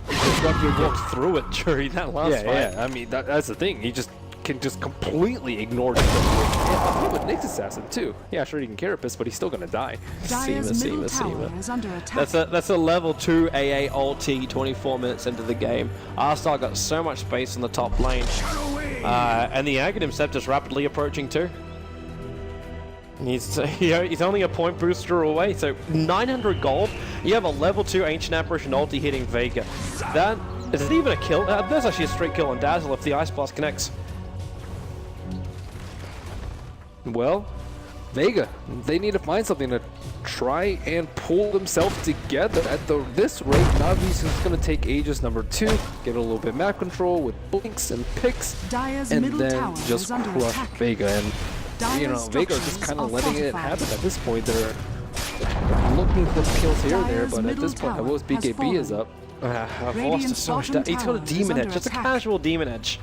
Disruptor walked through it during that last fight. I mean, that's the thing. He just can completely ignore it. Yeah, with Nyx Assassin too. Yeah, sure, he can Carapace, but he's still gonna die. Dire's middle tower is under attack. That's a level 2 AA ulti 24 minutes into the game. Arstar got so much space in the top lane. And the Aghanim Scepter's rapidly approaching too. He's only a point booster away, so 900 gold. You have a level 2 Ancient Apparition ulti hitting Vega. Is it even a kill? There's actually a straight kill on Dazzle if the Ice Blast connects. Well, Vega, they need to find something to try and pull themselves together. At this rate, Navi's just going to take Aegis number 2, get a little bit map control with blinks and picks, Dire's and middle then tower just is under crush attack. Vega. And you know, Vega is just kind of letting it happen at this point. They're looking for kills here or there, but at this point, Havos BKB is up. Radiant's So much bottom he's got a tower Demon is Edge, under just a attack. casual Demon Edge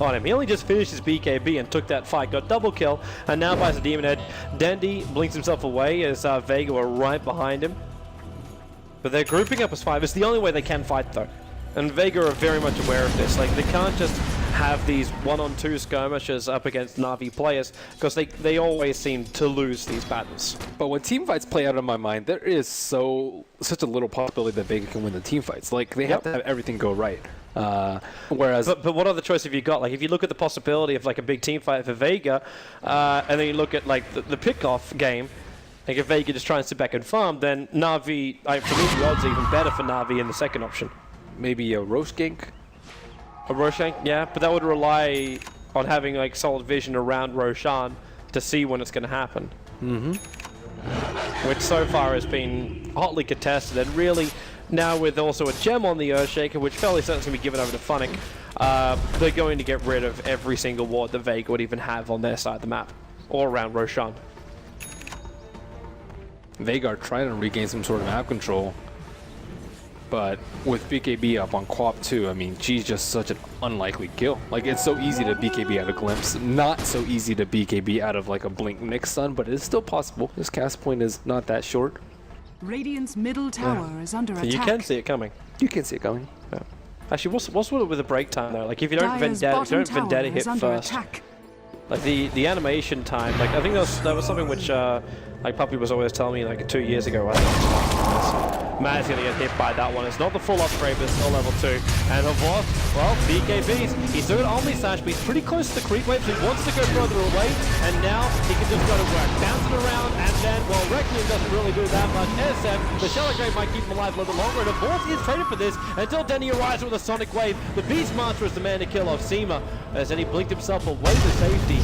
on him. He only just finished his BKB and took that fight, got double kill, and now buys a Demon Edge. Dandy blinks himself away as Vega are right behind him. But they're grouping up as 5. It's the only way they can fight though. And Vega are very much aware of this. Like, they can't just have these 1-on-2 skirmishes up against Na'Vi players, because they always seem to lose these battles. But when team fights play out in my mind, there is such a little possibility that Vega can win the team fights. Like, they have to have everything go right. Whereas, but what other choice have you got? Like, if you look at the possibility of like a big team fight for Vega, and then you look at like the pick-off game, like if Vega just try and sit back and farm, then Na'Vi, for me the odds are even better for Na'Vi in the second option. maybe a Roche gank. A Roshan, yeah, but that would rely on having like solid vision around Roshan to see when it's going to happen. Which so far has been hotly contested, and really now with also a gem on the Earthshaker, which fairly certain is going to be given over to Funnick, they're going to get rid of every single ward that Vega would even have on their side of the map, or around Roshan. Vega are trying to regain some sort of map control, but with BKB up on Quap too, I mean, she's just such an unlikely kill. Like, it's so easy to BKB out of Glimpse, not so easy to BKB out of like a Blink Nyx stun, but it's still possible. His cast point is not that short. Radiant's middle tower is under attack. You can see it coming. You can see it coming. Yeah. Actually, what's with the break time though? Like if you don't Dire's Vendetta, bottom tower hit is under first, attack. like the animation time. Like I think that was something which like Puppy was always telling me like 2 years ago. I think. Matt's gonna get hit by that one. It's not the full upgrade, but it's still level 2. And Havok, well, BKBs. He's still got Omni Slash, but he's pretty close to the creep wave, so he wants to go further away. And now he can just go to work, bounce it around, and then, well, Requiem doesn't really do that much. SF, the Shell Grave might keep him alive a little bit longer, and Havok is traded for this until Denny arrives with a Sonic Wave. The Beastmaster is the man to kill off Seema, as then he blinked himself away to safety.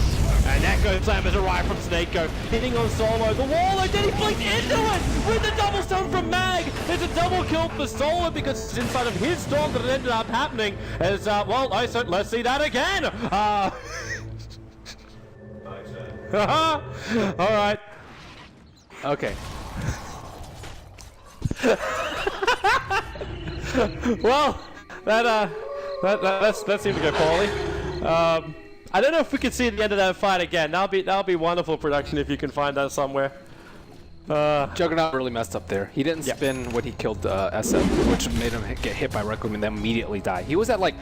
And Echo Slam has arrived from Snakeo, hitting on Solo. The wall, and then he blinked into it with the double stun from Mag. It's a double kill for Solo because it's inside of his storm that it ended up happening. As, well, let's see that again. All right. Okay. Well, that seemed to go poorly. I don't know if we can see the end of that fight again. That'll be wonderful production if you can find that somewhere. Juggernaut really messed up there. He didn't spin when he killed SF, which made him get hit by Requiem and then immediately die. He was at like,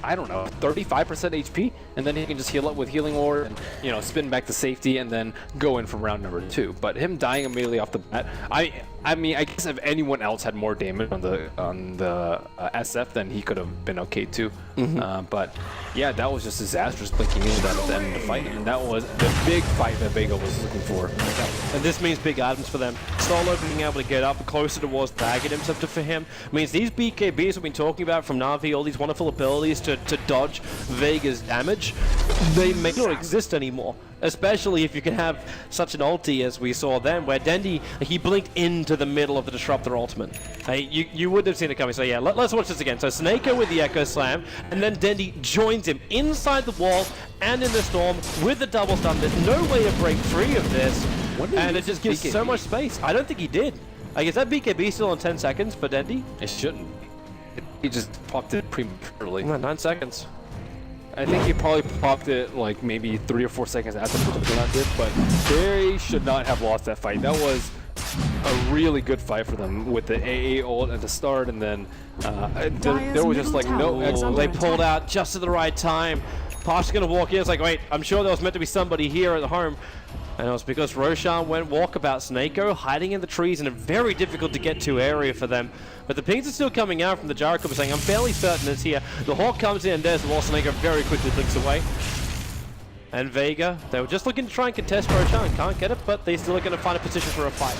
I don't know, 35% HP, and then he can just heal up with Healing Ward and, you know, spin back to safety and then go in from round number 2. But him dying immediately off the bat, I mean, I guess if anyone else had more damage on the SF, then he could have been okay too. But yeah, that was just disastrous blinking into that at the end of the fight, and that was the big fight that Vega was looking for. And this means big items for them. Solo being able to get up closer towards the target himself for him means these BKBs we've been talking about from Na'Vi, all these wonderful abilities to dodge Vega's damage, they may not exist anymore. Especially if you can have such an ulti as we saw then, where Dendi, he blinked into the middle of the Disruptor ultimate. You would have seen it coming, so yeah, let's watch this again. So Snakeo with the Echo Slam, and then Dendi joins him inside the wall and in the storm with the double stun. There's no way to break free of this, and it just gives BKB? so much space. I don't think he did. Like, is that BKB still on 10 seconds for Dendi? It shouldn't. He just popped it prematurely. No, 9 seconds. I think he probably popped it like maybe 3 or 4 seconds after the Juggernaut did, but they should not have lost that fight. That was a really good fight for them with the AA ult at the start, and then there was just like no They pulled out just at the right time. Pasha's gonna walk in. It's like, wait, I'm sure there was meant to be somebody here at the home. And it was because Roshan went walkabout Snakeo, hiding in the trees in a very difficult to get to area for them. But the pings are still coming out from the Jericho, saying, I'm fairly certain it's here. The Hawk comes in, and there's the wall. Snakeo very quickly blinks away. And Vega, they were just looking to try and contest Roshan. Can't get it, but they still are going to find a position for a fight.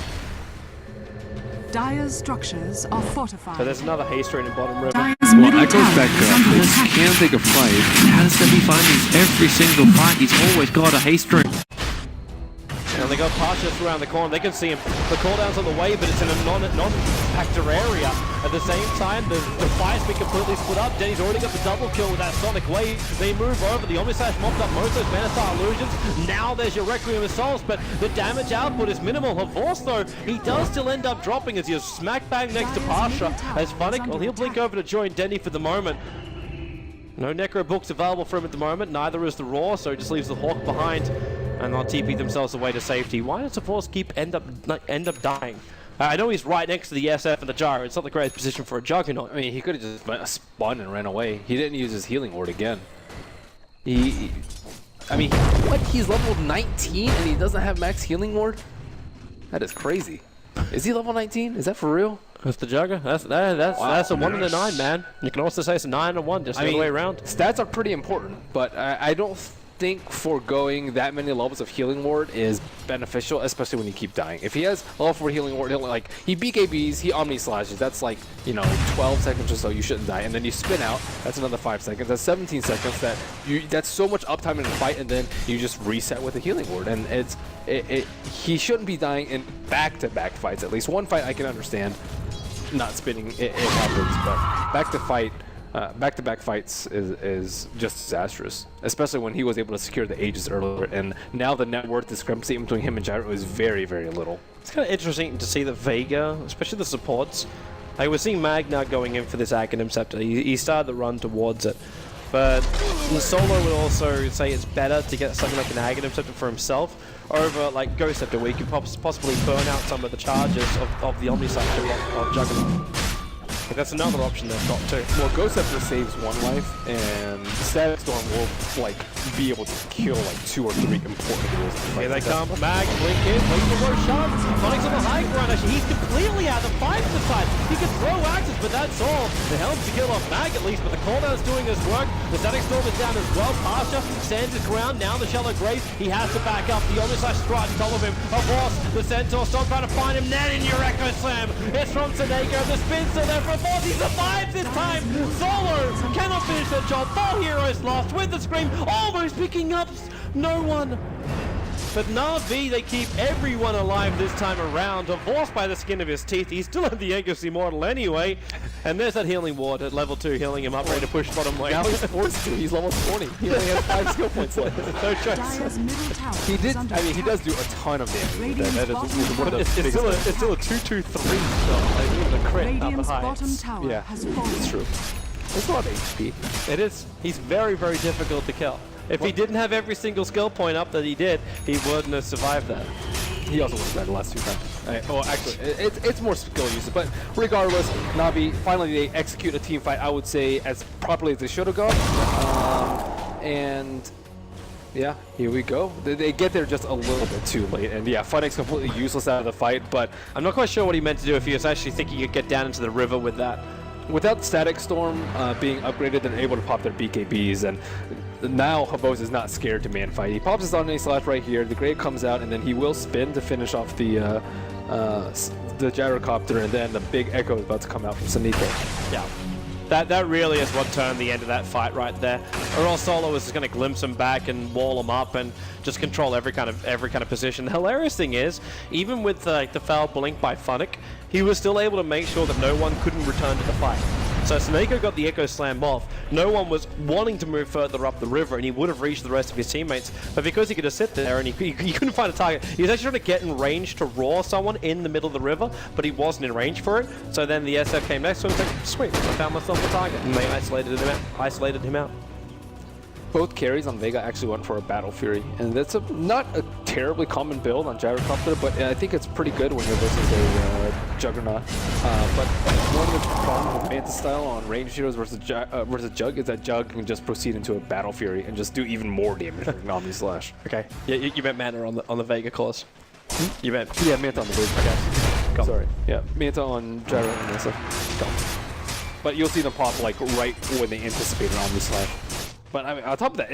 Dire's structures are fortified. So there's another haste rate in bottom river. Dire's Well, middle that goes tower back is up. under This attack. can take a fight. How does that be finding every single fight? He's always got a haste ring. And they got Pasha around the corner. They can see him. The cooldown's on the way, but it's in a non-factor area. At the same time, the fight's been completely split up. Denny's already got the double kill with that Sonic Wave. They move over. The Omnislash mopped up most of those Manastar illusions. Now there's your Requiem Assaults, but the damage output is minimal. Havok, though, he does still end up dropping as he's smack bang next to Pasha. As Funnick, well, he'll blink over to join Denny for the moment. No Necro books available for him at the moment. Neither is the Raw, so he just leaves the Hawk behind. And they'll TP themselves away to safety. Why does the Force keep end up dying? I know he's right next to the SF and the Gyro. It's not the greatest position for a Juggernaut. I mean, he could have just spun and ran away. He didn't use his Healing Ward again. I mean, what? He's level 19 and he doesn't have max Healing Ward? That is crazy. Is he level 19? Is that for real? That's the Jugger. That's a 1 in a 9, man. You can also say it's a 9 and a 1, just the other way around. Stats are pretty important, but I don't think foregoing that many levels of Healing Ward is beneficial, especially when you keep dying. If he has level 4 Healing Ward, he BKBs, he Omni Slashes, that's like, 12 seconds or so you shouldn't die, and then you spin out, that's another 5 seconds, that's 17 seconds, that's so much uptime in the fight, and then you just reset with a Healing Ward, and he shouldn't be dying in back-to-back fights. At least one fight I can understand not spinning, it happens, but back-to-back fights is just disastrous, especially when he was able to secure the Aegis earlier, and now the net worth discrepancy between him and Gyro is very, very little. It's kind of interesting to see that Vega, especially the supports, like we're seeing Magna going in for this Aghanim Scepter. He started the run towards it, but Solo would also say it's better to get something like an Aghanim Scepter for himself over like Ghost Scepter, where you could possibly burn out some of the charges of the Omnislash of Juggernaut. Like, that's another option they've got too. Well, Ghost Scepter saves 1 life, and Static Storm will like be able to kill like 2 or 3 important heroes. Here they come. Mag, blink in, wait for Roshan. Sonic's on the high ground. Actually, he's completely out of the fight this time. He can throw axes, but that's all. The helm's to kill off Mag at least, but the cooldown's doing his work. The Static Storm is down as well. Pasha stands his ground. Now the Shallow Grave. He has to back up. The Omnislash strike on top of him. A boss. The Centaur Storm trying to find him. Then in your Echo Slam. It's from Seneko. The spin's still there for a boss. He survives this time. Solo cannot finish the job. 4 heroes lost with the scream. Almost picking up no one. But Na'Vi, they keep everyone alive this time around. Divorced by the skin of his teeth. He's still in the Aegis Immortal anyway. And there's that healing ward at level 2 healing him up, ready to push bottom lane. Now he's forced to. He's level 20. He only has 5 skill points left. No choice. Dire's middle tower He did. is under I mean, he attack. does do a ton of damage. Radiant's That is bottom one of the It's biggest still a 2-2-3 shot. Like, even a crit out the Radiant's heights. bottom tower Yeah, has fallen. it's true. It's a lot of HP. It is. He's very, very difficult to kill. If he didn't have every single skill point up that he did, he wouldn't have survived that. He also was bad the last 2 times. Well, actually, it's more skill use. But regardless, Na'Vi, finally they execute a team fight, I would say, as properly as they should have gone. And yeah, here we go. They get there just a little bit too late. And yeah, Funnick's completely useless out of the fight. But I'm not quite sure what he meant to do if he was actually thinking he could get down into the river with that. without Static Storm being upgraded, they're able to pop their BKBs, and now Habos is not scared to man fight. He pops his on slash right here, the Grave comes out, and then he will spin to finish off the gyrocopter, and then the big echo is about to come out from Seneko. Yeah. That really is what turned the end of that fight right there. Or else Solo was just going to glimpse him back and wall him up and just control every kind of position. The hilarious thing is, even with the foul blink by Funnick, he was still able to make sure that no one couldn't return to the fight. So Seneko got the Echo Slam off. No one was wanting to move further up the river, and he would have reached the rest of his teammates. But because he could just sit there and he couldn't find a target, he was actually trying to get in range to roar someone in the middle of the river, but he wasn't in range for it. So then the SF came next to him and was like, sweet, I found myself a target. And they isolated him out. Both carries on Vega actually went for a Battle Fury, and that's not a terribly common build on Gyrocopter, but I think it's pretty good when you're versus a Juggernaut. But one of the problems with Manta style on ranged heroes versus Jug is that Jug can just proceed into a Battle Fury and just do even more damage with Omni Slash. Okay, yeah, you meant Manta on the Vega clause. You meant Yeah, Manta on the Vega. Go. Sorry. Yeah, Manta on Gyro and Mesa. But you'll see them pop like right when they anticipate an Omni Slash. But I mean, on top of that,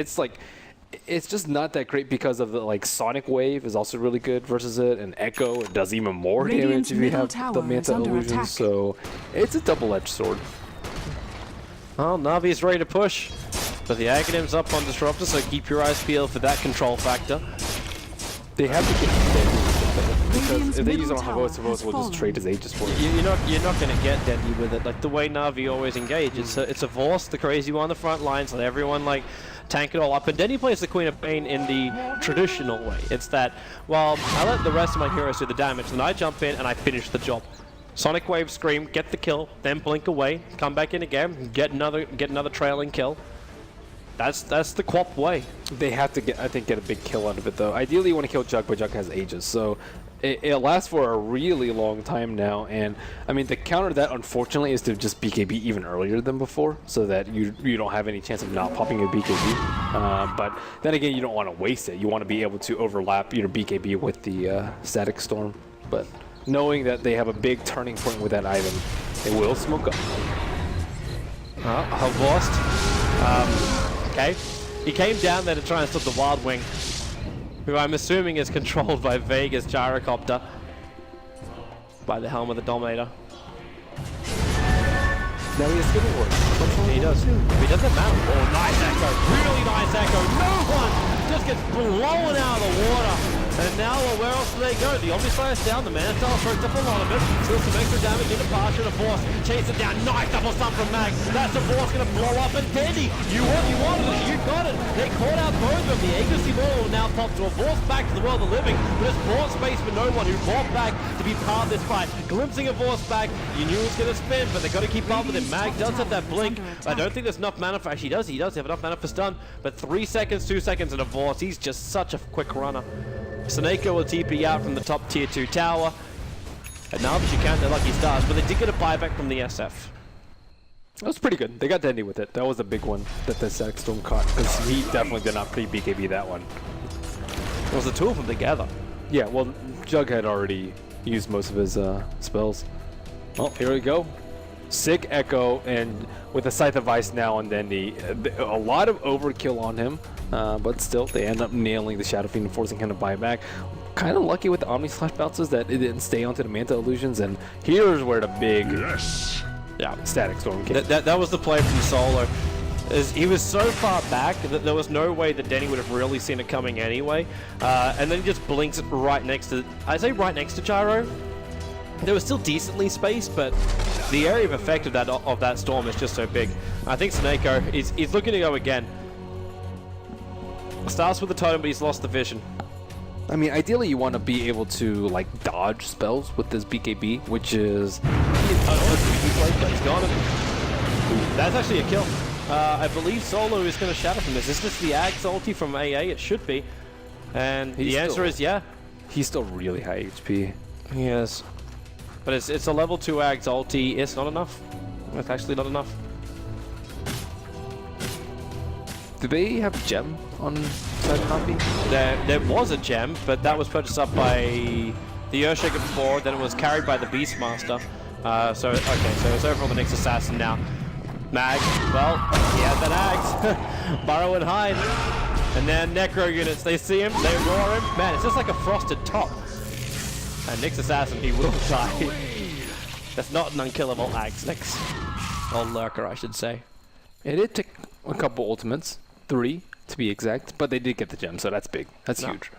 it's just not that great because of the Sonic Wave is also really good versus it, and Echo it does even more Radiant's damage if you have middle the tower Manta is under illusion. attack. So it's a double-edged sword. Well, Navi's ready to push, but the Aghanim's up on Disruptor, so keep your eyes peeled for that control factor. They have to get Dendy because if they use it on middle Havos, tower Havos has will just fallen. trade his Aegis for it. You're not going to get Dendy with it, like the way Na'Vi always engage. It's a Vorse, the crazy one on the front lines, let everyone tank it all up. And Dendy plays the Queen of Pain in the traditional way. It's that, well, I let the rest of my heroes do the damage, then I jump in and I finish the job. Sonic Wave, Scream, get the kill, then blink away, come back in again, get another trailing kill. That's the Quap way. They have to get a big kill out of it though. Ideally, you want to kill Jug, but Jug has Aegis, so it lasts for a really long time now. And I mean, the counter to that, unfortunately, is to just BKB even earlier than before, so that you don't have any chance of not popping a BKB. But then again, you don't want to waste it. You want to be able to overlap your BKB with the Static Storm. But knowing that they have a big turning point with that item, it will smoke up. Lost. Okay, he came down there to try and stop the Wild Wing, who I'm assuming is controlled by Vega's Gyrocopter, by the helm of the Dominator. Now he has skipping work. He does. He doesn't matter. Oh, nice echo. Really nice echo. No one just gets blown out of the water. And now, where else do they go? The Omnislayer down. The Mana Style soaked up a lot of it. Still some extra damage into Pasha and a Force. Chase it down. Nice double stun from Mag. That's the Force going to blow up. And Dendy, you wanted it. You got it. They caught out both of them. The Aegis Immortal will now pop to a Force back to the world of the living. But it's Force space for no one who bought back to be part of this fight. Glimpsing a Force back. You knew it was going to spin, but they got to keep up with it. Mag does have that blink. I don't think there's enough mana for... Actually, he does have enough mana for stun. But 3 seconds, 2 seconds in a Force. He's just such a quick runner. Seneko will TP out from the top tier 2 tower. And now that you count their lucky stars, but they did get a buyback from the SF. That was pretty good. They got Dendy with it. That was a big one that the Static Storm caught, because he definitely did not pre-BKB that one. It was the two of them together. Yeah, well, Jug had already used most of his spells. Oh, here we go. Sick Echo, and with the Scythe of Ice now on Dendy, a lot of overkill on him, but still, they end up nailing the Shadow Fiend and forcing him to buy back. Kind of lucky with the Omni Slash bounces that it didn't stay onto the Manta Illusions, and here's where the big Static Storm came. That was the play from Solo. He was so far back that there was no way that Denny would have really seen it coming anyway, and then he just blinks right next to, I'd say right next to Gyro. There was still decently spaced, but the area of effect of that storm is just so big. I think Snako, he's looking to go again. Starts with the totem, but he's lost the vision. I mean, ideally you want to be able to like dodge spells with this BKB, which is... He's gone. That's actually a kill. I believe Solo is going to shatter from this. Is this the Axe ulti from AA? It should be. And the answer is yeah. He's still really high HP. He is. But it's a level 2 Axe ulti. It's not enough. It's actually not enough. Do they have gem on side copy? There was a gem, but that was purchased up by the Earthshaker before, then it was carried by the Beastmaster. So it's over on the next assassin now. Mag, well, he has that Axe. Burrow and hide. And then Necro units, they see him, they roar him. Man, it's just like a frosted top. And Nyx Assassin, he will die. That's not an unkillable Axe, Nyx. Or Lurker, I should say. It did take a couple ultimates. 3 to be exact, but they did get the gem, so that's big. That's huge.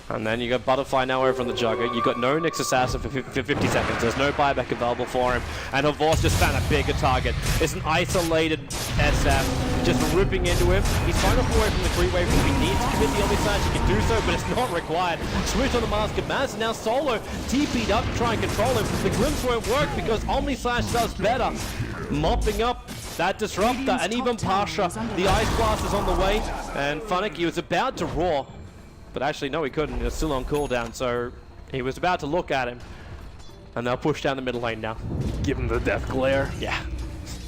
And then you got Butterfly now over on the Jugger. You got no Nyx Assassin for 50 seconds. There's no buyback available for him. And Horvath just found a bigger target. It's an isolated SF just ripping into him. He's trying to pull away from the creep wave. If he needs to commit the Omnislash, he can do so, but it's not required. Switch on the Mask of Maz, and now Solo TP'd up to try and control him. The Glimpse won't work because Omnislash does better. Mopping up that Disruptor, and even Pasha. The Ice Blast is on the way, and Funnick, he was about to roar. But actually, no, he couldn't. He was still on cooldown, so he was about to look at him. And they'll push down the middle lane now. Give him the death glare. Yeah.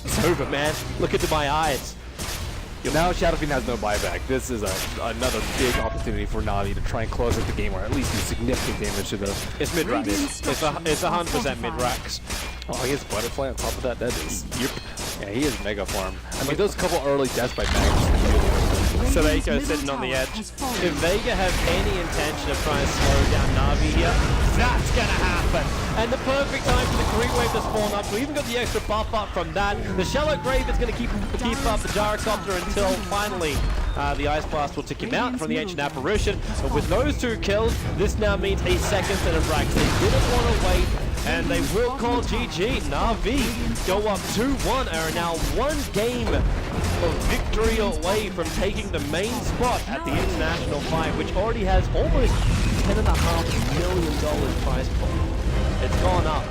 It's over, man. Look into my eyes. Now Shadow Fiend has no buyback. This is another big opportunity for Navi to try and close out the game, or at least do significant damage to the... It's mid-racks. It's 100% mid-racks. Oh, he has Butterfly on top of that? That is... Yep. Yeah, he is Mega Farm. I mean, those couple early deaths by Mags. Sadako sitting on the edge. If Vega have any intention of trying to slow down Navi here, that's gonna happen. And the perfect time for the Green Wave to spawn up. We even got the extra buff up from that. The Shallow Grave is gonna keep up the Gyrocopter until finally the Ice Blast will take him out from the Ancient Apparition. But with those 2 kills, this now means a second set of racks. They didn't want to wait, and they will call GG. Navi go up 2-1, are now 1 game of victory away from taking the main spot at the International Fight, which already has almost $10.5 million prize pool. It's gone up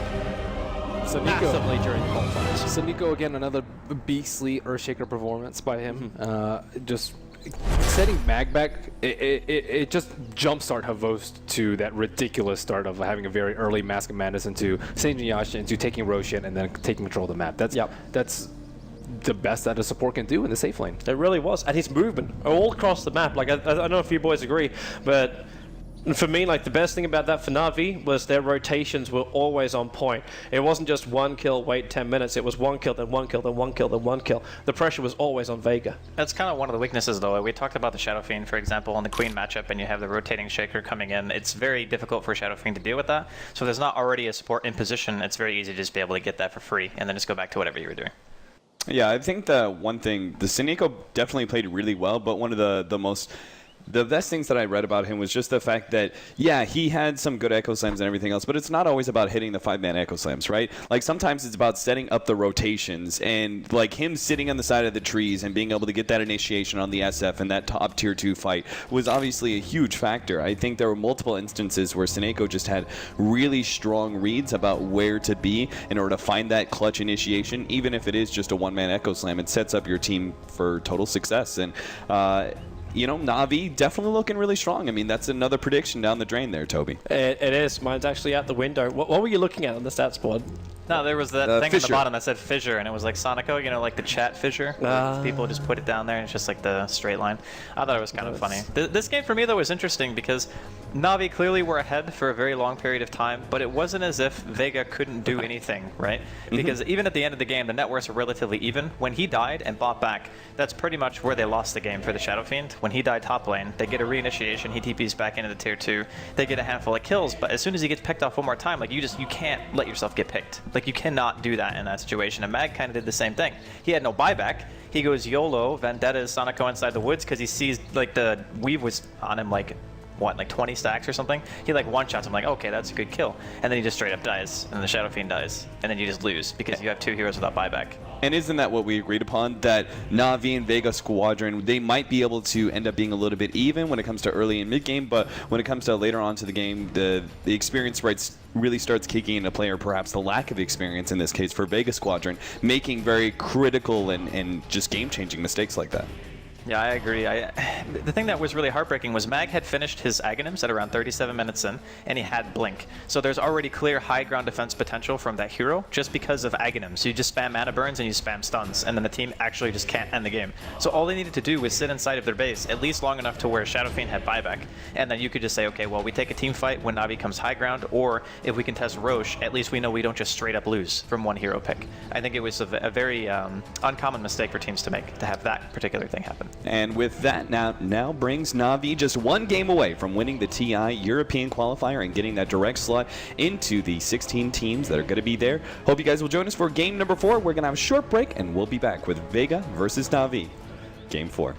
massively during the qualifiers. So Nico, again, another beastly Earthshaker performance by him. Just setting Mag back, it just jumpstart Havost to that ridiculous start of having a very early Mask of Madness into Saint Yasha, into taking Roshan, and then taking control of the map. That's the best that a support can do in the safe lane. It really was. And his movement all across the map. Like, I know a few boys agree, but for me, like, the best thing about that for Na'Vi was their rotations were always on point. It wasn't just 1 kill, wait 10 minutes. It was 1 kill, then 1 kill, then 1 kill, then 1 kill. The pressure was always on Vega. That's kind of one of the weaknesses, though. We talked about the Shadow Fiend, for example, on the Queen matchup, and you have the rotating Shaker coming in. It's very difficult for Shadow Fiend to deal with that. So if there's not already a support in position, it's very easy to just be able to get that for free, and then just go back to whatever you were doing. Yeah, I think the one thing, the Sineko definitely played really well, but one of the best things that I read about him was just the fact that, yeah, he had some good Echo Slams and everything else, but it's not always about hitting the 5-man Echo Slams, right? Like, sometimes it's about setting up the rotations, and, like, him sitting on the side of the trees and being able to get that initiation on the SF and that top tier 2 fight was obviously a huge factor. I think there were multiple instances where Sineko just had really strong reads about where to be in order to find that clutch initiation. Even if it is just a 1-man Echo Slam, it sets up your team for total success. And, you know, Na'Vi definitely looking really strong. I mean, that's another prediction down the drain there, Toby. It is. Mine's actually out the window. What were you looking at on the stats board? No, there was that thing fissure. on the bottom that said fissure, and it was like Sonico, you know, like the chat fissure. People just put it down there, and it's just like the straight line. I thought it was kind of funny. This game for me, though, was interesting because Na'Vi clearly were ahead for a very long period of time, but it wasn't as if Vega couldn't do anything, right? Because even at the end of the game, the networks were relatively even. When he died and bought back, that's pretty much where they lost the game for the Shadow Fiend. When he died top lane, they get a reinitiation, he TPs back into the tier 2, they get a handful of kills, but as soon as he gets picked off one more time, like you can't let yourself get picked. Like you cannot do that in that situation, and Mag kind of did the same thing. He had no buyback. He goes YOLO, Vendetta's Sonico inside the woods because he sees like the weave was on him like, what, like 20 stacks or something? He like one-shots him like, okay, that's a good kill. And then he just straight up dies, and the Shadow Fiend dies. And then you just lose because you have 2 heroes without buyback. And isn't that what we agreed upon? That Na'Vi and Vega Squadron, they might be able to end up being a little bit even when it comes to early and mid-game, but when it comes to later on to the game, the experience rates really starts kicking into play, or perhaps the lack of experience in this case for Vega Squadron, making very critical and just game-changing mistakes like that. Yeah, I agree. The thing that was really heartbreaking was Mag had finished his Aghanims at around 37 minutes in, and he had Blink. So there's already clear high ground defense potential from that hero just because of Aghanims. So you just spam mana burns and you spam stuns, and then the team actually just can't end the game. So all they needed to do was sit inside of their base, at least long enough to where Shadow Fiend had buyback. And then you could just say, okay, well, we take a team fight when Na'Vi comes high ground, or if we can test Roche, at least we know we don't just straight up lose from one hero pick. I think it was a very uncommon mistake for teams to make, to have that particular thing happen. And with that, now brings Na'Vi just 1 game away from winning the TI European qualifier and getting that direct slot into the 16 teams that are going to be there. Hope you guys will join us for game number 4. We're going to have a short break, and we'll be back with Vega versus Na'Vi. Game 4.